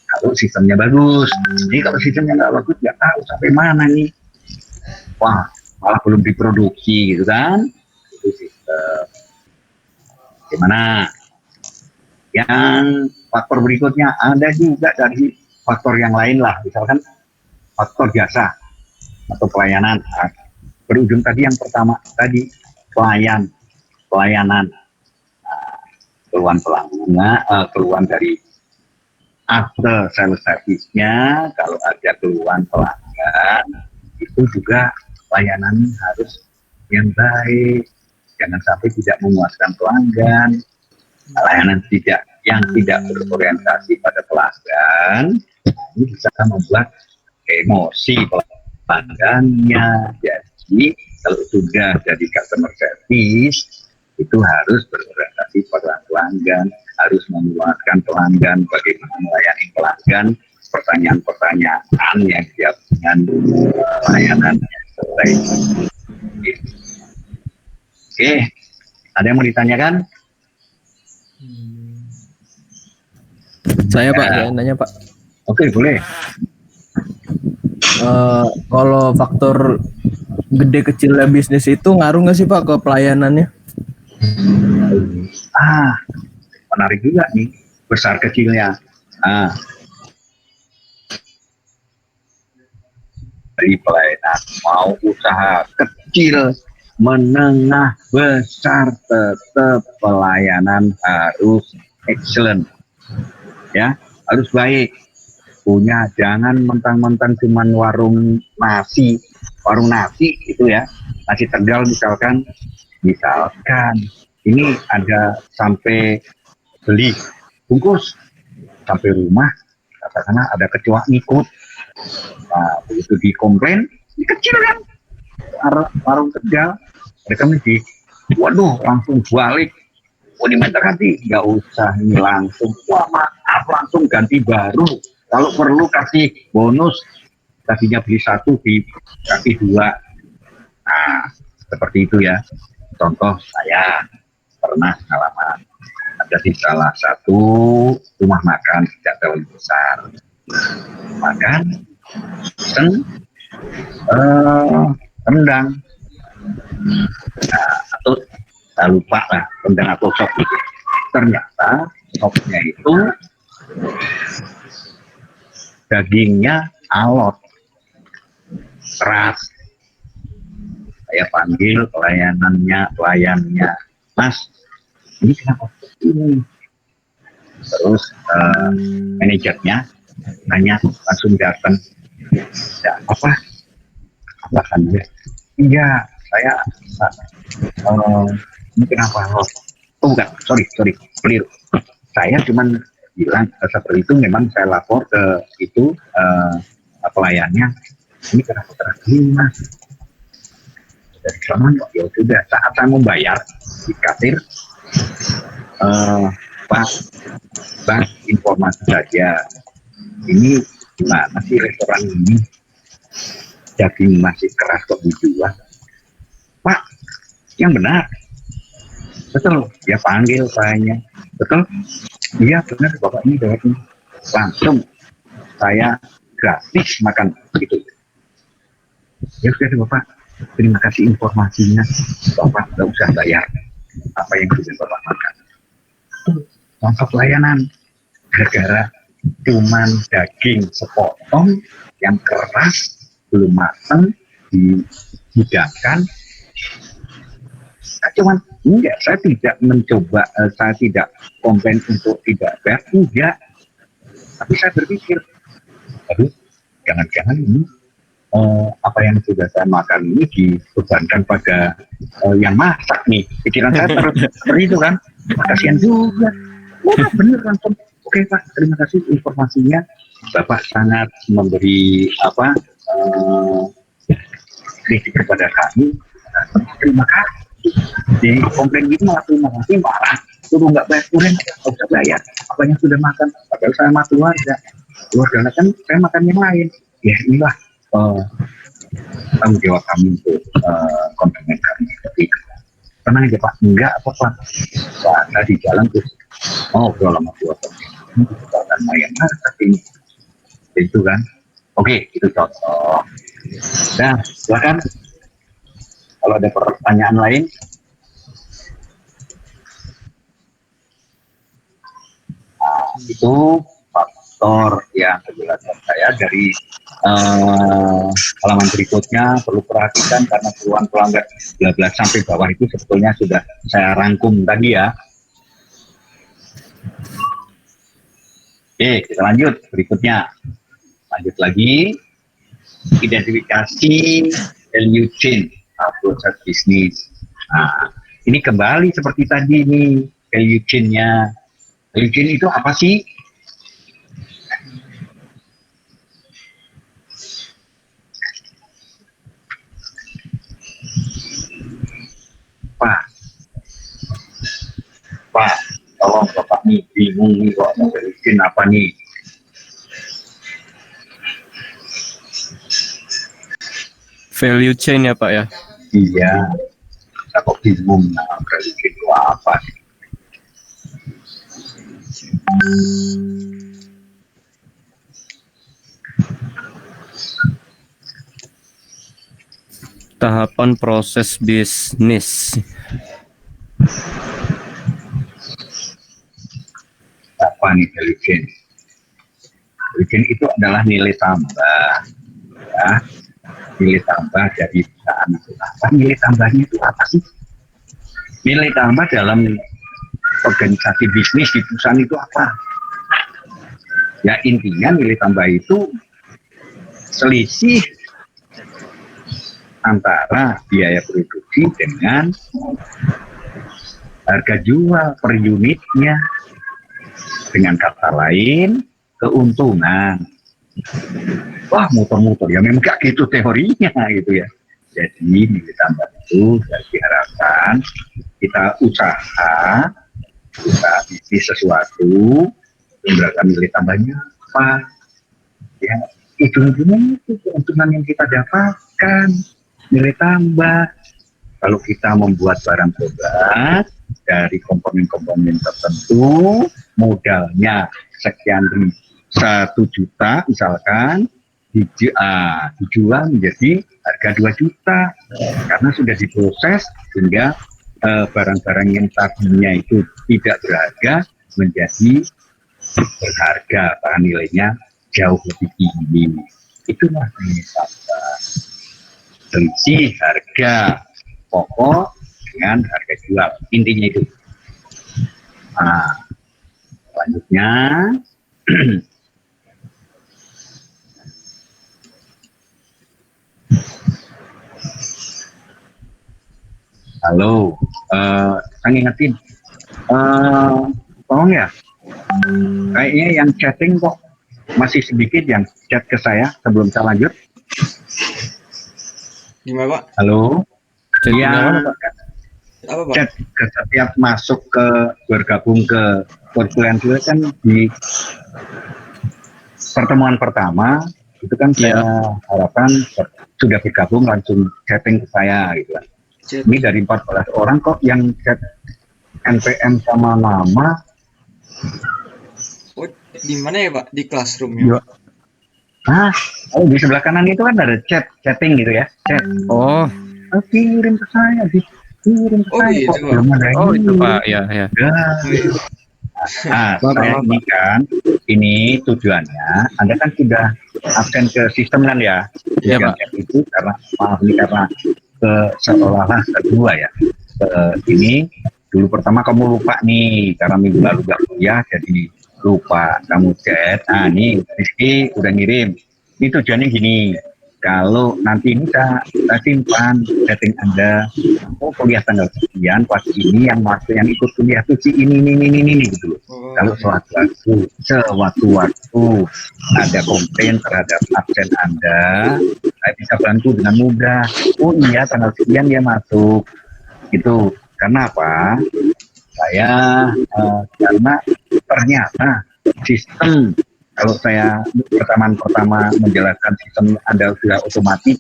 Kalau sistemnya bagus, jadi kalau sistemnya nggak bagus, nggak tahu sampai mana nih. Wah, malah belum diproduksi gitu kan. Itu sistem. Gimana? Yang faktor berikutnya ada juga dari faktor yang lain lah, misalkan faktor jasa atau pelayanan. Nah, berujung tadi yang pertama tadi pelayanan. Nah, keluhan dari after sales service-nya, kalau ada keluhan pelanggan itu juga layanan harus yang baik, jangan sampai tidak memuaskan pelanggan. Layanan yang tidak berorientasi pada pelanggan ini bisa membuat emosi pelanggannya. Jadi kalau sudah jadi customer service itu harus berorientasi pada pelanggan, harus memuaskan pelanggan, bagaimana melayani pelanggan, pertanyaan-pertanyaan yang siap dengan layanan yang baik. Oke, ada yang mau ditanyakan? Saya Pak, saya nanya Pak. Oke, boleh. Kalau faktor gede kecilnya bisnis itu ngaruh nggak sih Pak ke pelayanannya? Menarik juga nih, besar kecilnya. Dari pelayanan, mau usaha kecil, menengah, besar, tetap pelayanan harus excellent. Ya, harus baik. Punya, jangan mentang-mentang cuman warung nasi itu ya, nasi Tegal misalkan ini ada sampai beli bungkus sampai rumah, katakanlah ada kecoa ngikut. Nah, begitu dikomplain, ini kecil kan warung Tegal, mereka mesti waduh langsung balik. Diminta ganti, nggak usah ini langsung, wah maaf langsung ganti baru. Kalau perlu kasih bonus, tadinya beli 1 dikasih 2. Nah, seperti itu ya. Contoh saya pernah pengalaman ada di salah satu rumah makan tidak terlalu besar. Makan, rendang, atau saya lupa lah rendang atau sop itu. Ternyata sopnya itu dagingnya alot, keras. Saya panggil pelayannya, Mas, ini kenapa ini? Terus manajernya nanya, langsung datang, ya apa kan dia? Iya, saya ini kenapa alot? Oh bukan, sorry, keliru. Saya cuman bilang seperti itu, memang saya lapor ke itu pelayannya, ini kenapa keras ini Mas? Dari sana ya sudah, saat saya membayar di kasir, Pak, informasi saja, ini gimana sih restoran ini daging masih keras kok dijual? Pak, yang benar. Betul, dia panggil sayanya. Betul? Iya benar Bapak, ini daging. Langsung saya gratis makan gitu. Ya sudah Bapak, terima kasih informasinya, Bapak nggak usah bayar apa yang sudah Bapak makan. Contoh pelayanan, gara-gara cuman daging sepotong yang keras, belum matang, dihidangkan. Saya tidak mencoba, saya tidak komplain untuk tidak bayar, enggak. Tapi saya berpikir, aduh, jangan-jangan ini apa yang sudah saya makan ini dibebankan pada yang masak nih. Pikiran saya seperti itu kan. Kasihan juga. Bener langsung. Oke Pak, terima kasih informasinya. Bapak sangat memberi kritik kepada kami. Terima kasih. Di komplain gitu malah terima kasih, marah. Suruh nggak bayar kuren, nggak usah bayar. Apa yang sudah makan, padahal saya sama keluarga kan saya makan yang lain. Ya inilah tanggung jawab kami untuk konsumen kami. Tapi tenang aja Pak, enggak apa-apa. Saya di jalan terus ngobrol sama keluarga. Bukan main tapi itu kan. Oke, itu contoh. Nah, silakan. Kalau ada pertanyaan lain, itu faktor yang penjelasan saya dari halaman berikutnya perlu perhatikan karena keluhan pelanggar 12 sampai bawah itu sebetulnya sudah saya rangkum tadi ya. Oke, kita lanjut berikutnya. Lanjut lagi, identifikasi value chain proses bisnis. Nah, ini kembali seperti tadi nih value chain-nya. Value chain itu apa sih? Pak, tolong Bapak nih bingung nih kok value chain apa nih? Value chain ya Pak ya? Iya, saya kok bingung value chain itu apa sih? Tahapan proses bisnis. Apa nih value chain? Value chain itu adalah nilai tambah, ya. Nilai tambah dari perusahaan itu. Apa nilai tambahnya itu apa sih? Nilai tambah dalam organisasi bisnis di perusahaan itu apa? Ya intinya nilai tambah itu selisih antara biaya produksi dengan harga jual per unitnya. Dengan kata lain, keuntungan. Wah, muter-muter ya memang gak gitu teorinya gitu ya. Jadi nilai tambah itu diharapkan kita usaha bisnis sesuatu, menggunakan nilai tambahnya apa? Ya, ujung-ujungnya itu keuntungan yang kita dapatkan, nilai tambah. Kalau kita membuat barang produk dari komponen-komponen tertentu, modalnya sekian 1 juta misalkan, dijual menjadi harga 2 juta karena sudah diproses sehingga barang-barang yang tadinya itu tidak berharga menjadi berharga karena nilainya jauh lebih tinggi. Itulah nilai tambah. Selisih harga pokok dengan harga jual, intinya itu. Nah, selanjutnya halo, saya ngingetin, tolong ya, kayaknya yang chatting kok masih sedikit yang chat ke saya sebelum saya lanjut. Gimana Pak? Halo, Chattingnya mana, Pak? Apa Pak? chat ke setiap masuk ke bergabung ke Workfluency kan di pertemuan pertama itu kan saya harapkan sudah bergabung langsung chatting ke saya gitu kan. Ini dari 14 orang kok yang chat NPM sama nama. Oh, di mana ya Pak? Di Classroom ya? Di sebelah kanan itu kan ada chatting gitu ya, chat. Oh, kirim ke saya, kirim ke Oh, saya gitu, kok Pak. belum ada Oh ini. itu Pak, ya ya. Ya. Nah, Maaf, saya maaf, ini kan, ini tujuannya, Anda kan sudah absen ke sistem kan ya? Iya, Pak. Tujuannya itu karena, maaf ini karena seolah-olah kedua ya. Ini dulu pertama kamu lupa nih, karena minggu lalu gak kuliah, jadi lupa kamu chat. Nah, ini Rizky udah ngirim. Ini tujuannya gini, kalau nanti ini saya simpan setting Anda, oh kuliah tanggal sekian, pas ini yang waktu yang ikut kuliah tuh si ini gitu loh. Oh, Kalau sewaktu-waktu ada komplain terhadap absen Anda, saya bisa bantu dengan mudah. Oh iya, tanggal sekian dia masuk. Itu karena apa? Karena ternyata sistem, kalau saya pertama menjelaskan sistem Anda sudah otomatis,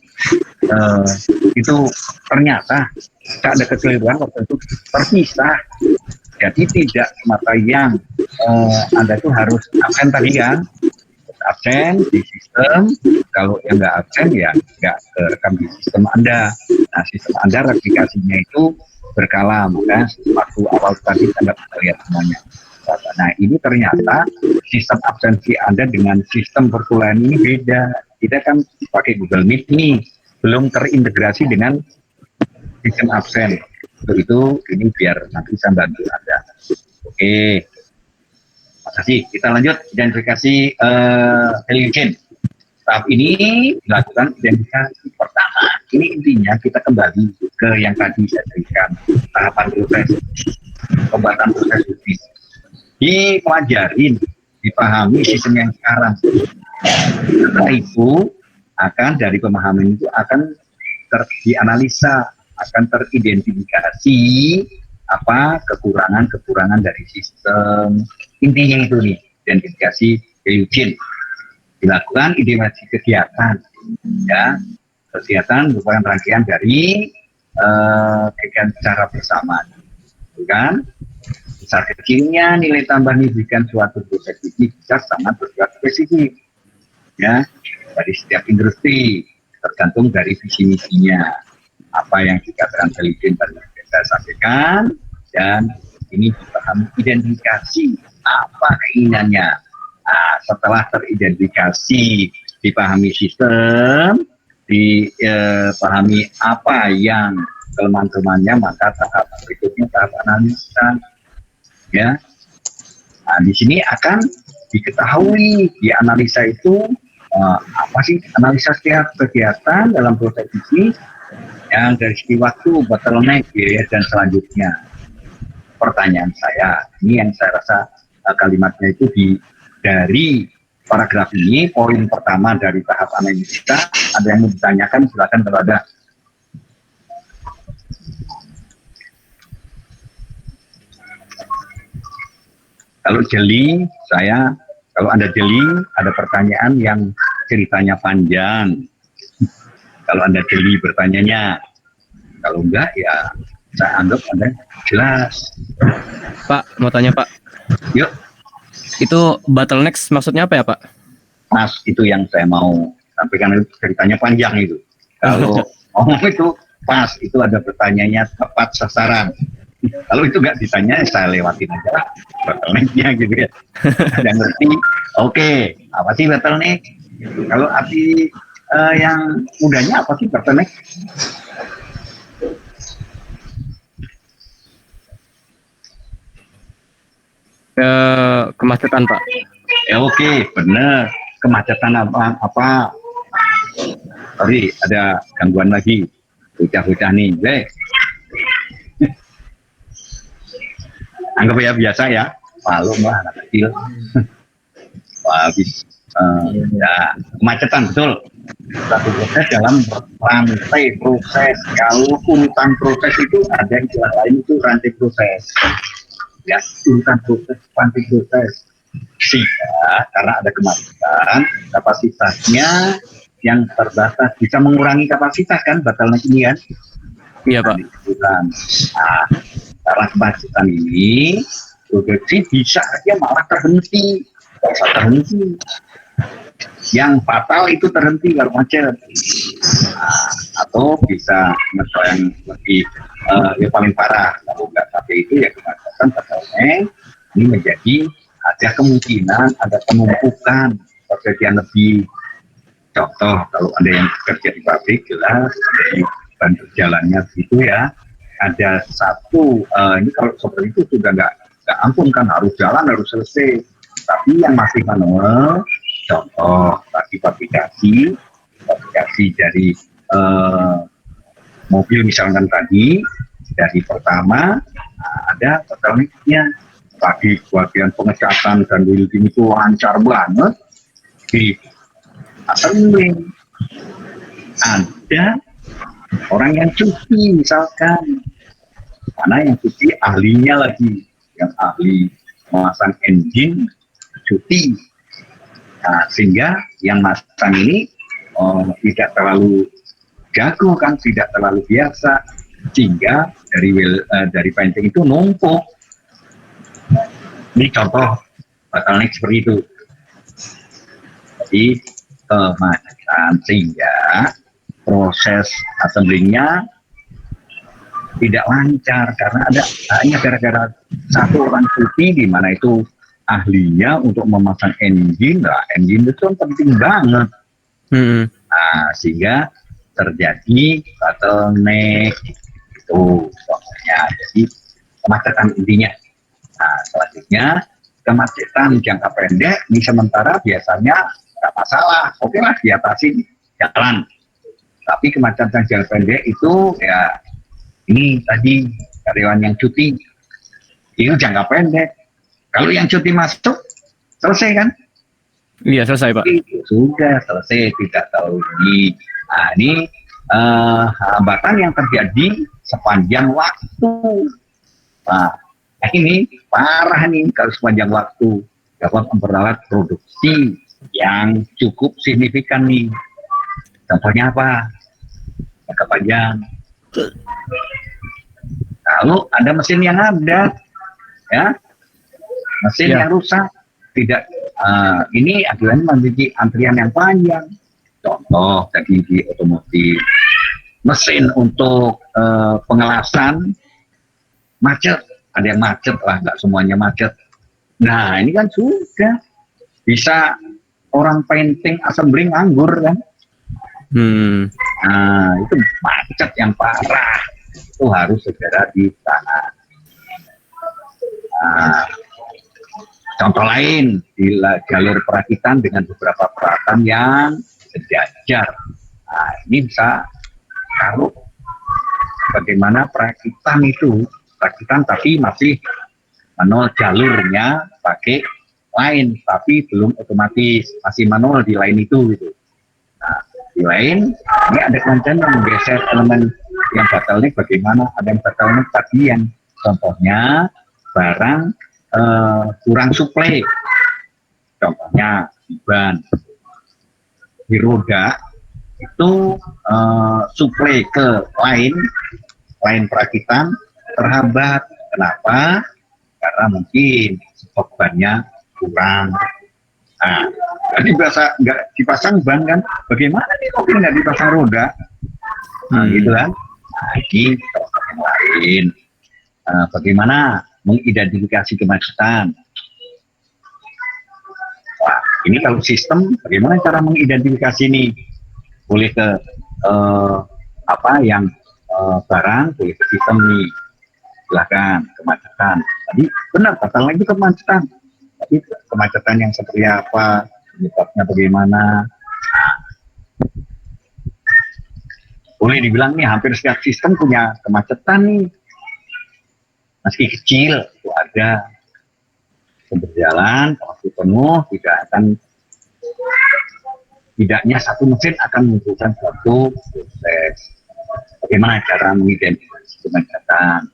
itu ternyata tak ada kekeliruan waktu itu terpisah. Jadi tidak semata yang Anda itu harus absen tadi kan, absen di sistem. Kalau yang nggak absen ya nggak kerekam di sistem Anda. Nah, sistem Anda replikasinya itu berkala, maka waktu awal tadi Anda bisa lihat semuanya. Nah, ini ternyata sistem absensi Anda dengan sistem perkuliahan ini beda. Kita kan pakai Google Meet nih, belum terintegrasi dengan sistem absen. Untuk itu, ini biar nanti saya bantu Anda. Oke, makasih. Kita lanjut identifikasi Heliogene. Tahap ini dilakukan identifikasi pertama. Ini intinya kita kembali ke yang tadi saya berikan, tahapan proses, pembuatan proses bisnis. Dipelajarin, dipahami sistem yang sekarang. Setelah itu, dari pemahaman itu akan dianalisa, akan teridentifikasi apa kekurangan dari sistem. Intinya itu nih, identifikasi Heliogene. Dilakukan identifikasi kegiatan, ya. Kegiatan merupakan rangkaian dari kegiatan secara bersama, kan? Besar kecilnya nilai tambah diberikan suatu proses ini bisa sangat bersifat spesifik, ya, dari setiap industri, tergantung dari visi misinya. Apa yang dikatakan Heliogene tadi saya sampaikan, dan ini dipahami identifikasi apa keinginannya. Nah, setelah teridentifikasi, dipahami sistem, dipahami apa yang kelemahan-kelemahannya, maka tahap berikutnya tahap analisa. Ya, nah, di sini akan diketahui di analisa itu apa sih analisa setiap kegiatan dalam proses ini, yang dari segi waktu, bottleneck, ya, dan selanjutnya. Pertanyaan saya, ini yang saya rasa kalimatnya itu dari paragraf ini, poin pertama dari tahap analisa, ada yang mau ditanyakan, silakan kalau ada. Kalau jeli, kalau Anda jeli, ada pertanyaan yang ceritanya panjang. Kalau Anda jeli bertanyanya, kalau enggak ya saya anggap Anda jelas. Pak, mau tanya Pak. Yuk. Itu bottleneck maksudnya apa ya Pak? Mas, itu yang saya mau sampaikan, itu ceritanya panjang itu. Kalau ngomong itu pas, itu ada pertanyaannya tepat sasaran. Kalau itu nggak ditanya, saya lewatin aja lah bottleneck-nya gitu ya. Ada ngerti, oke, apa sih bottleneck? Kalau arti yang mudahnya apa sih bottleneck? Kemacetan Pak. Oke, bener. Kemacetan apa? Sorry, ada gangguan lagi. Bocah-bocah nih, anggap ya biasa ya, malu lah anak kecil. Wah, habis ya, kemacetan betul. Satu proses dalam rantai proses. Kalau urutan proses itu ada istilah lain, itu rantai proses. Ya, urutan proses, rantai proses. Sehingga karena ada kemacetan, kapasitasnya yang terbatas bisa mengurangi kapasitas kan, bottleneck ini kan. Iya Pak. Nah, karena kemacetan ini produksi bisa aja malah terhenti. Yang fatal itu terhenti kalau macet. Nah, atau bisa yang lebih yang paling parah kalau nggak sampai itu ya kemacetan bottleneck ini menjadi ada kemungkinan ada penumpukan pekerjaan lebih. Contoh kalau ada yang bekerja di pabrik jelas dari bahan berjalannya gitu ya ada satu ini kalau seperti itu sudah nggak ampun kan harus jalan harus selesai, tapi yang masih manual contoh tadi fabrikasi dari mobil misalkan tadi dari pertama ada bottlenecknya tadi bagian pengecatan dan welding itu lancar banget di assembling. Ada orang yang cuti misalkan karena yang cuti ahlinya lagi yang ahli memasang engine cuti, nah, sehingga yang masang ini tidak terlalu jago kan tidak terlalu biasa sehingga dari painting itu numpuk. Ini contoh bottleneck seperti itu. Jadi kemacetan sehingga proses assemblingnya tidak lancar karena ada hanya gara-gara satu orang cuti di mana itu ahlinya untuk memasang engine. Nah, engine itu kan penting banget. Nah, sehingga terjadi bottleneck itu contohnya. Jadi kemacetan intinya. Nah, selanjutnya kemacetan jangka pendek ini sementara biasanya nggak masalah, oke lah diatasi jalan. Tapi kemacetan jangka pendek itu ya ini tadi karyawan yang cuti itu jangka pendek. Kalau yang cuti masuk selesai kan? Iya selesai Pak. Itu sudah selesai tidak tahu ini. Nah ini hambatan yang terjadi sepanjang waktu. Nah ini parah nih kalau sepanjang waktu dapat memperlambat produksi yang cukup signifikan nih. Contohnya apa? Jangka panjang. Kalau ada mesin yang ada, ya mesin yang rusak, tidak ini akhirnya memiliki antrian yang panjang. Contoh tadi di otomotif, mesin untuk pengelasan macet, ada yang macet lah, nggak semuanya macet. Nah ini kan sudah bisa orang painting assembling nganggur kan. Nah itu macet yang parah, itu harus segera ditangani. Nah, contoh lain di jalur perakitan dengan beberapa peralatan yang sejajar. Nah ini bisa taruh bagaimana perakitan itu tapi masih manual jalurnya pakai line tapi belum otomatis, masih manual di line itu gitu. Nah, di line ini ada konten yang menggeser elemen yang bottleneck, bagaimana ada yang bottleneck tadi yang contohnya barang kurang suplai, contohnya ban di roda itu suplai ke line perakitan terhambat. Kenapa? Karena mungkin stok bannya kurang. Nah, nggak dipasang ban kan? Bagaimana nih mobil nggak dipasang roda? Nah, gitu kan? Nah, ini contoh yang lain. Bagaimana mengidentifikasi kemacetan? Wah, ini kalau sistem, bagaimana cara mengidentifikasi ini? Boleh ke barang, boleh ke sistem nih. Silahkan kemacetan. Tadi benar, bottleneck itu kemacetan. Tapi kemacetan yang seperti apa, penyebabnya bagaimana? Nah, boleh dibilang nih hampir setiap sistem punya kemacetan nih. Meski kecil itu ada. Berjalan, waktu penuh tidaknya satu mesin akan membutuhkan suatu proses. Bagaimana cara mengidentifikasi kemacetan?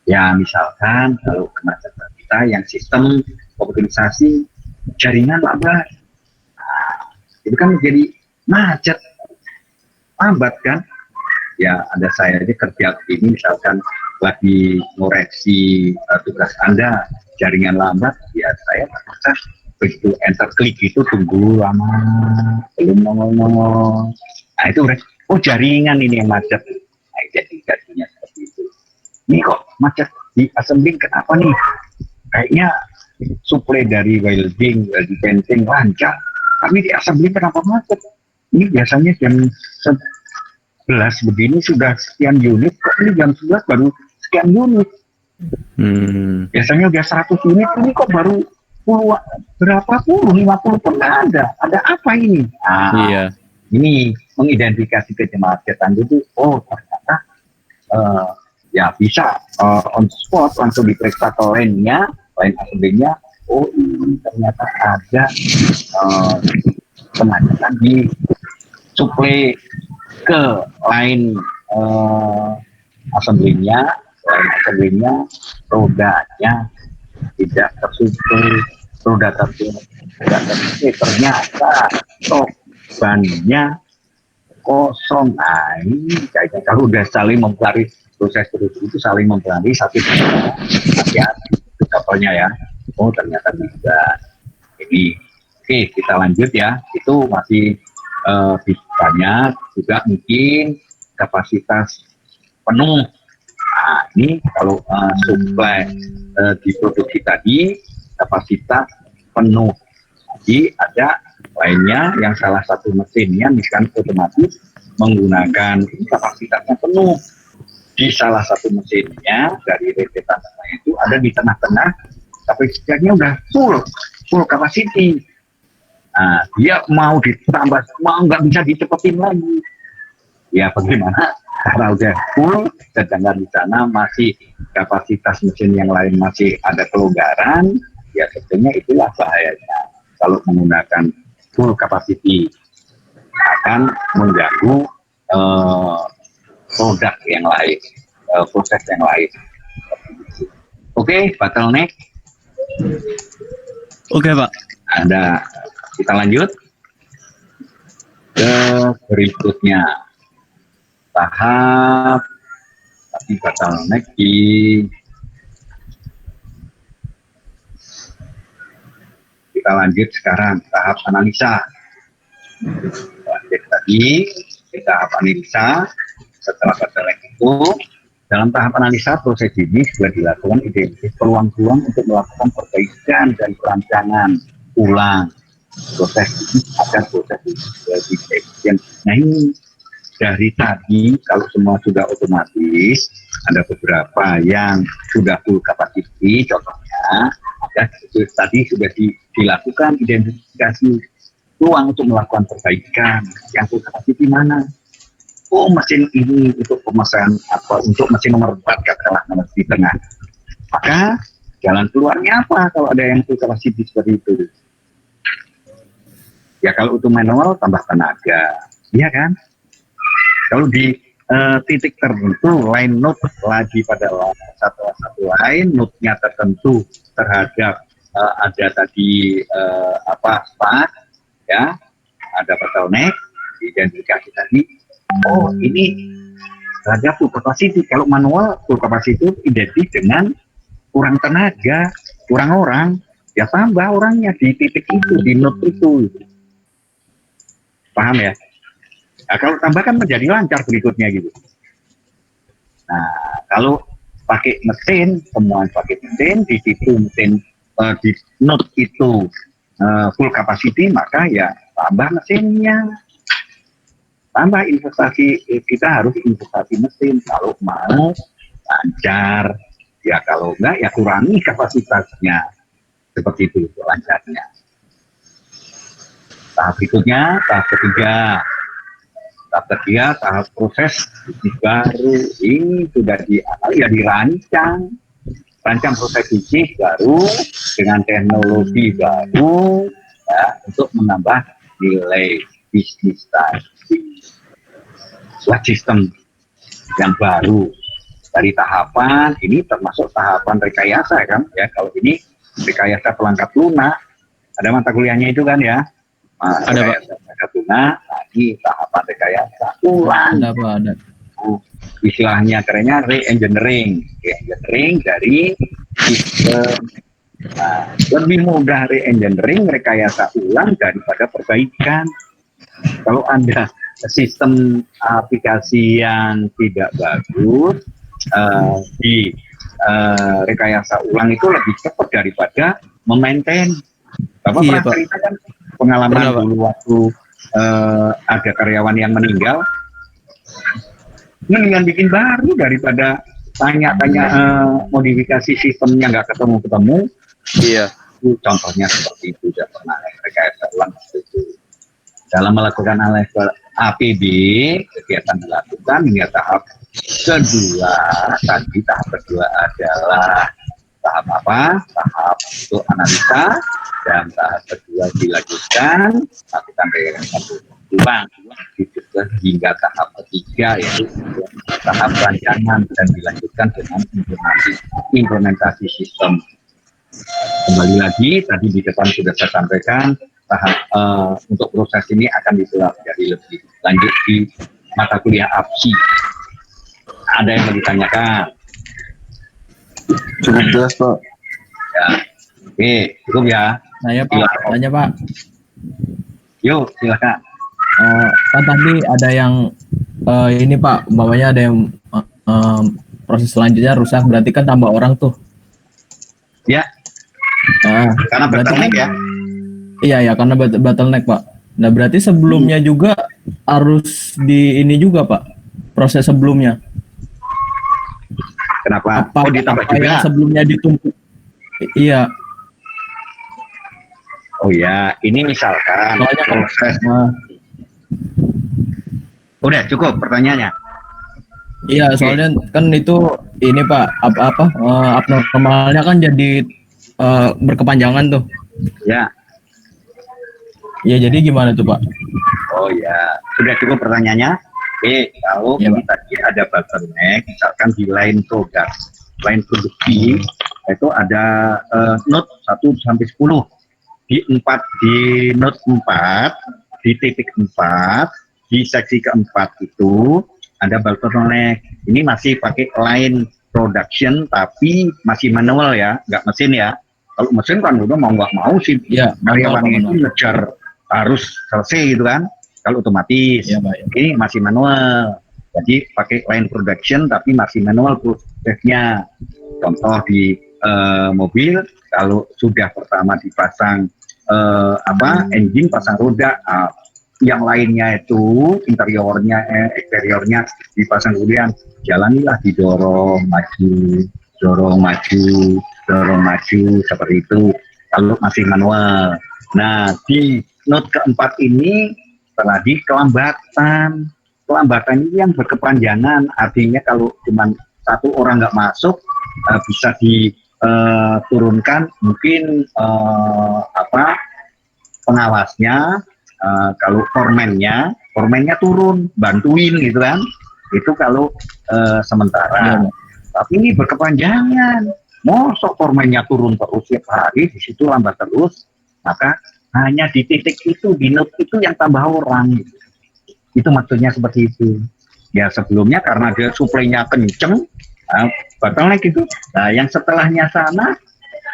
Ya misalkan kalau kemacetan kita yang sistem optimalisasi jaringan lambat, nah, itu kan menjadi macet, lambat kan? Ya ada saya aja kerja ini misalkan lagi ngoreksi tugas Anda jaringan lambat, ya saya begitu enter klik itu tunggu lama belum nongol. Nah itu oh jaringan ini yang macet. Nah, jadinya seperti itu. Ini kok macet di assembling kenapa nih? Kayaknya suplai dari welding painting lancar, tapi di assembling kenapa macet? Ini biasanya jam 11 begini sudah sekian unit, kok ini jam 11 baru sekian unit. Biasanya udah 100 unit, ini kok baru berapa puluh, 50 pun nggak ada. Ada apa ini? Nah, ini mengidentifikasi kemacetan itu, oh ternyata ya bisa on spot langsung diperiksa ke lainnya, lain aslinya, oh ini ternyata ada kemacetan di suplai ke lain assemblingnya, rodanya tidak tersuplai, roda tersuplai, ternyata stok bannya kosong. Nah ini kayaknya kalau udah saling mempelajari proses itu saling mempelajari satu sama hati-hati kapalnya ya. Oh ternyata bisa ini. Oke kita lanjut ya. Itu masih banyak juga mungkin kapasitas penuh. Nah ini kalau supply diproduksi tadi kapasitas penuh. Jadi ada lainnya yang salah satu mesinnya misalkan otomatis menggunakan kapasitasnya penuh. Di salah satu mesinnya dari rentetan itu ada di tengah-tengah kapasitasnya udah full capacity. Nah, dia mau ditambah, mau nggak bisa dicepetin lagi. Ya bagaimana? Karena udah full, sedangkan di sana masih kapasitas mesin yang lain masih ada kelonggaran, ya tentunya itulah bahayanya. Kalau menggunakan full capacity akan mengganggu produk yang lain, proses yang lain. Oke, bottleneck. Oke, Pak. Ada, kita lanjut ke berikutnya. Tahap tapi bottleneck di kita lanjut sekarang tahap analisa. Lanjut tadi di tahap analisa. Setelah bottleneck itu dalam tahap analisa proses ini sudah dilakukan identifikasi peluang-peluang untuk melakukan perbaikan dan perancangan ulang. Proses ini ada proses detection. Nah ini dari tadi kalau semua sudah otomatis, ada beberapa yang sudah full capacity, contohnya ada tadi sudah dilakukan identifikasi peluang untuk melakukan perbaikan. Yang full capacity mana? Oh mesin ini untuk pemesanan apa? Untuk mesin nomor 4 katakanlah nomor di tengah. Maka jalan keluarnya apa kalau ada yang full capacity seperti itu? Ya kalau untuk manual tambah tenaga, iya kan? Kalau di titik tertentu line node lagi pada satu line node-nya tertentu terhadap ada tadi spark ya, ada bottleneck identifikasi tadi. Oh ini terhadap full capacity. Kalau manual full capacity itu identik dengan kurang tenaga, kurang orang, ya tambah orangnya di titik itu, di node itu. Paham ya? Nah, kalau tambah kan menjadi lancar berikutnya gitu. Nah, kalau pakai mesin, semua pakai mesin, di situ mesin di node itu full capacity, maka ya tambah mesinnya. Tambah investasi, kita harus investasi mesin kalau mau lancar. Ya kalau enggak ya kurangi kapasitasnya. Seperti itu lancarnya. Tahap berikutnya, tahap ketiga. Tahap ketiga, tahap proses bisnis baru. Ini sudah dirancang. Rancang proses bisnis baru dengan teknologi baru ya, untuk menambah nilai bisnis tadi. Buat sistem yang baru. Dari tahapan, ini termasuk tahapan rekayasa kan. Ya, kalau ini rekayasa pelangkat lunak. Ada mata kuliahnya itu kan ya. Ada Pak. Lagi tahapan rekayasa ulang. Ada. Istilahnya kerennya re-engineering dari sistem Lebih mudah re-engineering, rekayasa ulang daripada perbaikan. Kalau Anda sistem aplikasi yang tidak bagus, di rekayasa ulang itu lebih cepat daripada memaintain. Bapak Iya, pernah Pak. cerita kan pengalaman Pernah, Pak. dulu waktu ada karyawan yang meninggal, mendingan bikin baru daripada tanya-tanya modifikasi sistemnya nggak ketemu-ketemu. Iya. Itu contohnya seperti itu, sudah pernah rekayasa ulang seperti itu. Dalam melakukan analisa APB, kegiatan dilakukan hingga tahap kedua. Tadi tahap kedua adalah tahap apa? Tahap untuk analisa, dan tahap kedua dilanjutkan lakukan rekayasa ulang hingga tahap ketiga, yaitu tahap rancangan dan dilanjutkan dengan implementasi sistem. Kembali lagi, tadi di depan sudah saya sampaikan, tahap untuk proses ini akan dipelajari lebih lanjut di mata kuliah APSI. Ada yang mau ditanyakan? Cukup jelas, Pak. Ya. Oke, cukup ya. Nanya, Pak. Nanya, Pak. Yuk, silakan. Kan tadi ada yang ini, Pak, umpamanya ada yang proses selanjutnya rusak, berarti kan tambah orang tuh. Ya, karena berarti bottleneck ya. Iya, ya, karena bottleneck, Pak. Nah, berarti sebelumnya juga harus di ini juga, Pak, proses sebelumnya. Kenapa? Apa, Ditambah apa juga. yang sebelumnya ditumpuk? Iya. Oh ya, ini misalkan Soalnya kan, proses. Udah cukup pertanyaannya. iya, soalnya kan itu ini, Pak, apa abnormalnya kan jadi berkepanjangan tuh. Ya. Ya, jadi gimana tuh, Pak? Oh ya, sudah cukup pertanyaannya. Kalau Ya, ini Pak. tadi ada bottleneck, misalkan di line produk, line produksi, itu ada node 1 sampai 10. Di node 4, di titik 4, di seksi keempat itu ada bottleneck. Ini masih pakai line production, tapi masih manual ya, nggak mesin ya. Kalau mesin kan udah mau nggak mau sih, Ya, karyawan itu ngejar harus selesai gitu kan. Kalau otomatis, ya, Pak, ya. ini masih manual. Jadi pakai line production tapi masih manual prosesnya. Contoh di mobil, kalau sudah pertama dipasang engine, pasang roda, yang lainnya itu interiornya, eksteriornya dipasang, kemudian jalanilah didorong maju, dorong maju, dorong maju, seperti itu. Kalau masih manual. Nah, di node keempat ini terjadi kelambatan. Kelambatan ini yang berkepanjangan, artinya kalau cuma satu orang nggak masuk, bisa diturunkan mungkin pengawasnya, kalau foreman-nya turun bantuin gitu kan, itu kalau sementara. Tapi ini berkepanjangan, mosok foreman-nya turun terus tiap hari, di situ lambat terus, maka hanya di titik itu, di node itu yang tambah orang. Itu maksudnya seperti itu. Ya sebelumnya karena dia suplainya kenceng, bottleneck itu. Nah yang setelahnya sana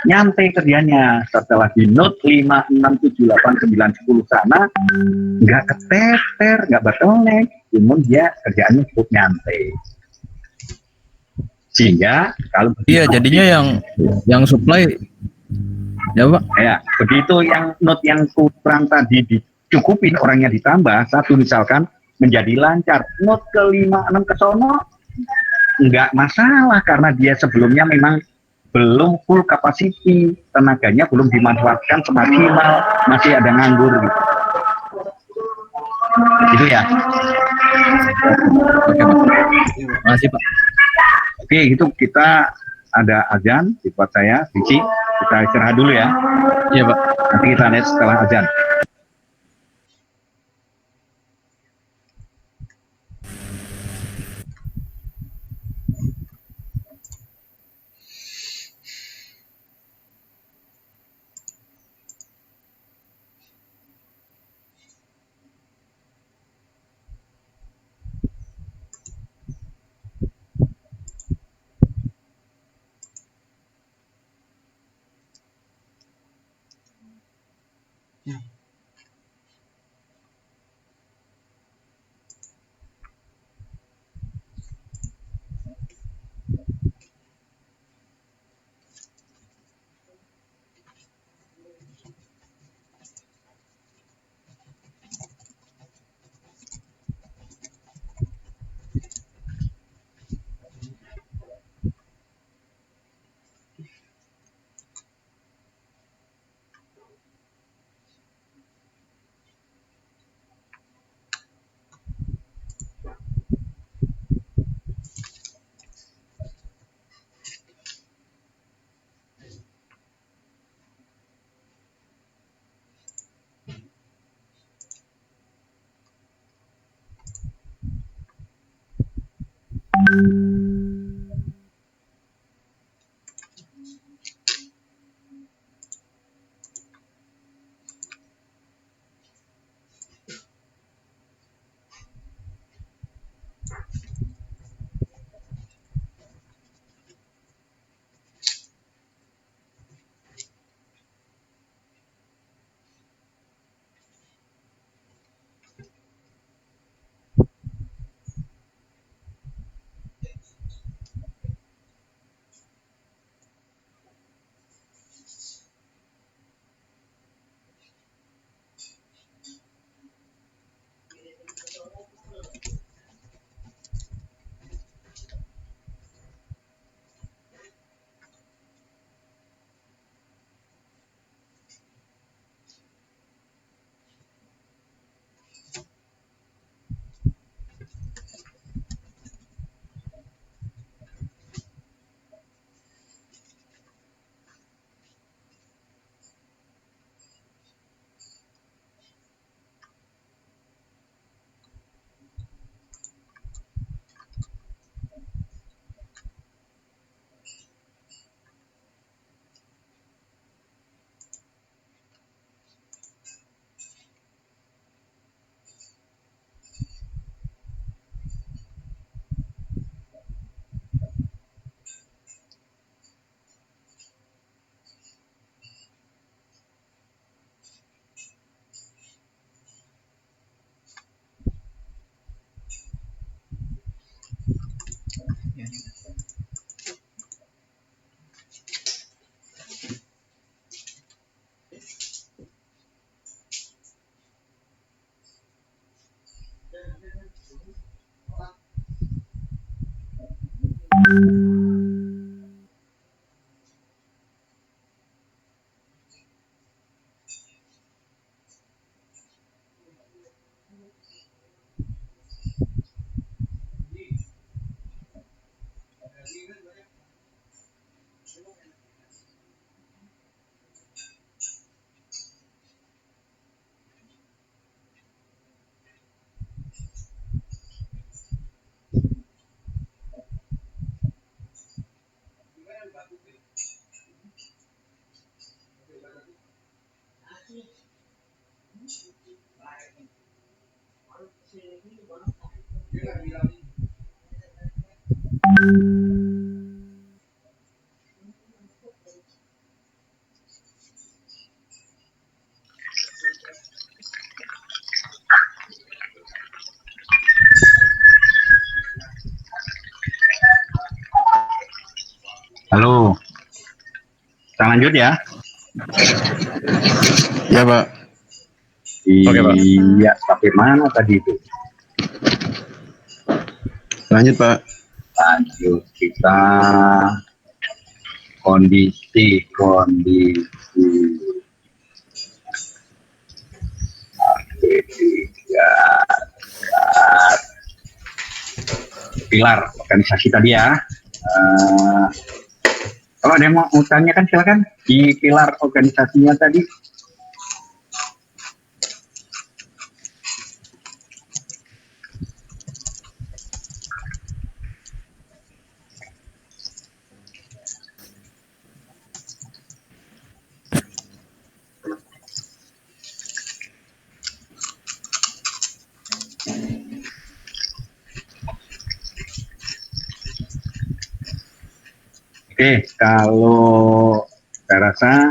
nyantai kerjanya. Setelah di node 5, 6, 7, 8, 9, 10 sana nggak keteter, nggak bottleneck, namun dia kerjaannya cukup nyantai. Sehingga kalau iya, jadinya yang supply ya, Pak. Ya, begitu yang node yang kurang tadi dicukupin, orangnya ditambah satu misalkan, menjadi lancar. Node ke 5, 6 ke sono nggak masalah karena dia sebelumnya memang belum full capacity, tenaganya belum dimanfaatkan semaksimal, masih ada nganggur gitu. Gitu ya. Oke, Pak. Makasih, Pak. Oke, itu kita ada azan di buat saya, Vici. Kita istirahat dulu ya. Iya, Pak. Nanti kita lihat setelah azan. Halo, kita lanjut ya. Ya, Pak. Oke, Pak. Iya, tapi mana tadi itu? Lanjut, Pak. Lanjut kita kondisi tiga pilar organisasi tadi ya. Kalau ada yang mau tanya kan silakan di pilar organisasinya tadi. Oke, kalau saya rasa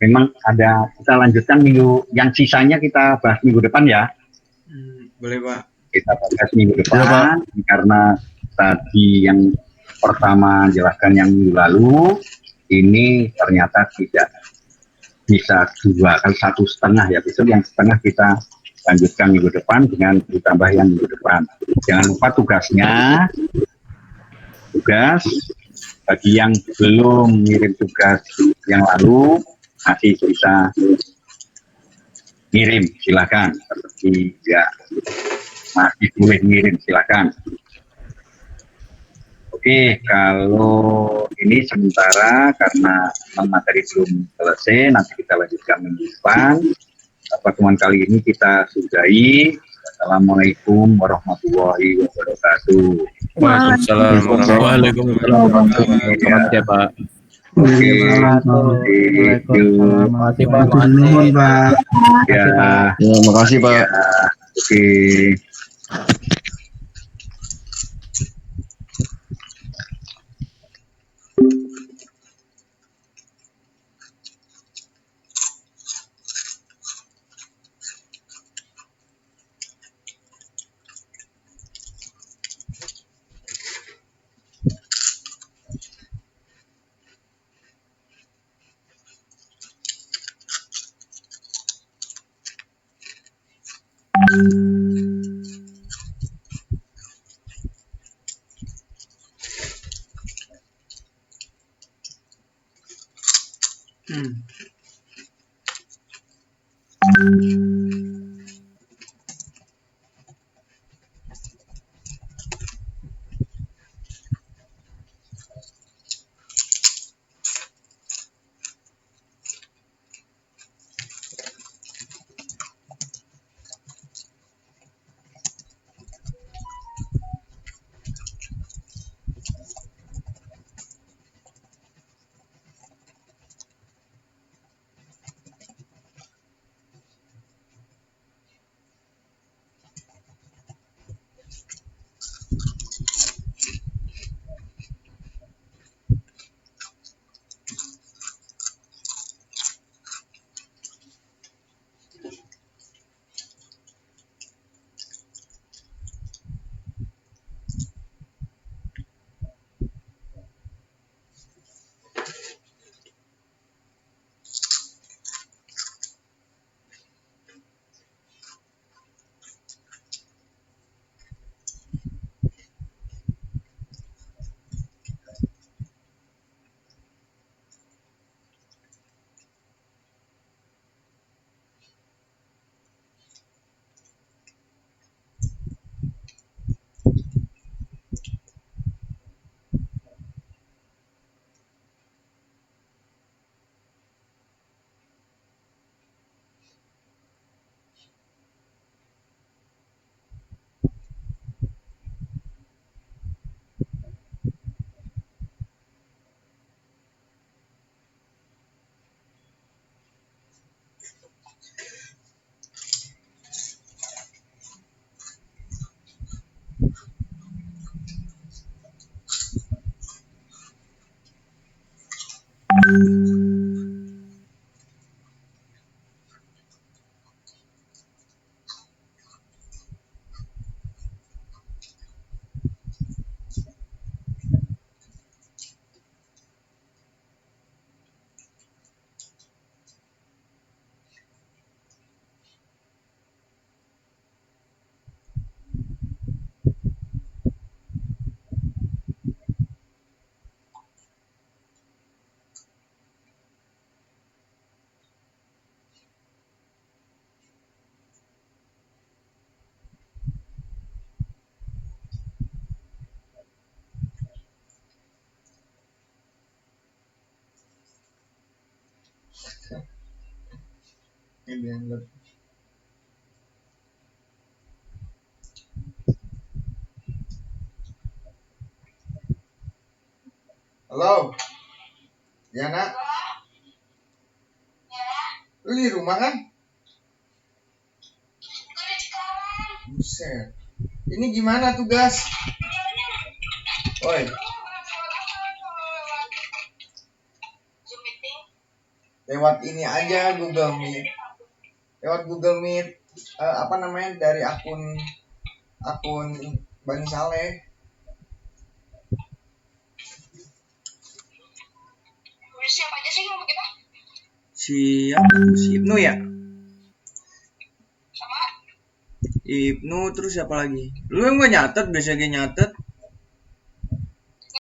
memang ada, kita lanjutkan minggu yang sisanya kita bahas minggu depan ya. Boleh Pak. Kita bahas minggu depan Ya, karena tadi yang pertama jelaskan yang minggu lalu ini ternyata tidak bisa 2 kali 1,5 ya, besok yang setengah kita lanjutkan minggu depan dengan ditambah yang minggu depan. Jangan lupa tugas bagi yang belum ngirim tugas yang lalu masih bisa ngirim, silakan. Seperti ya masih boleh ngirim, silakan. Oke, kalau ini sementara karena materi belum selesai, nanti kita lanjutkan minggu depan. Pertemuan kali ini kita sudahi. Assalamualaikum warahmatullahi wabarakatuh. Waalaikumsalam warahmatullahi wabarakatuh. Terima kasih ya Pak. Oke. Waalaikumsalam. Makasih Pak. Matur nuwun, Pak. Ya, Ya, makasih, Pak. ya. Oke. Halo, Yana. Lu di rumah kan? Buset. Ini gimana tugas? Oi. Lewat ini aja Google Meet. Lewat Google Meet apa namanya dari akun Bani Saleh. Siapa aja sih yang mau kita? Si Ibnu ya? Sama Ibnu terus siapa lagi? Lu yang gak nyatet, biasanya nyatet.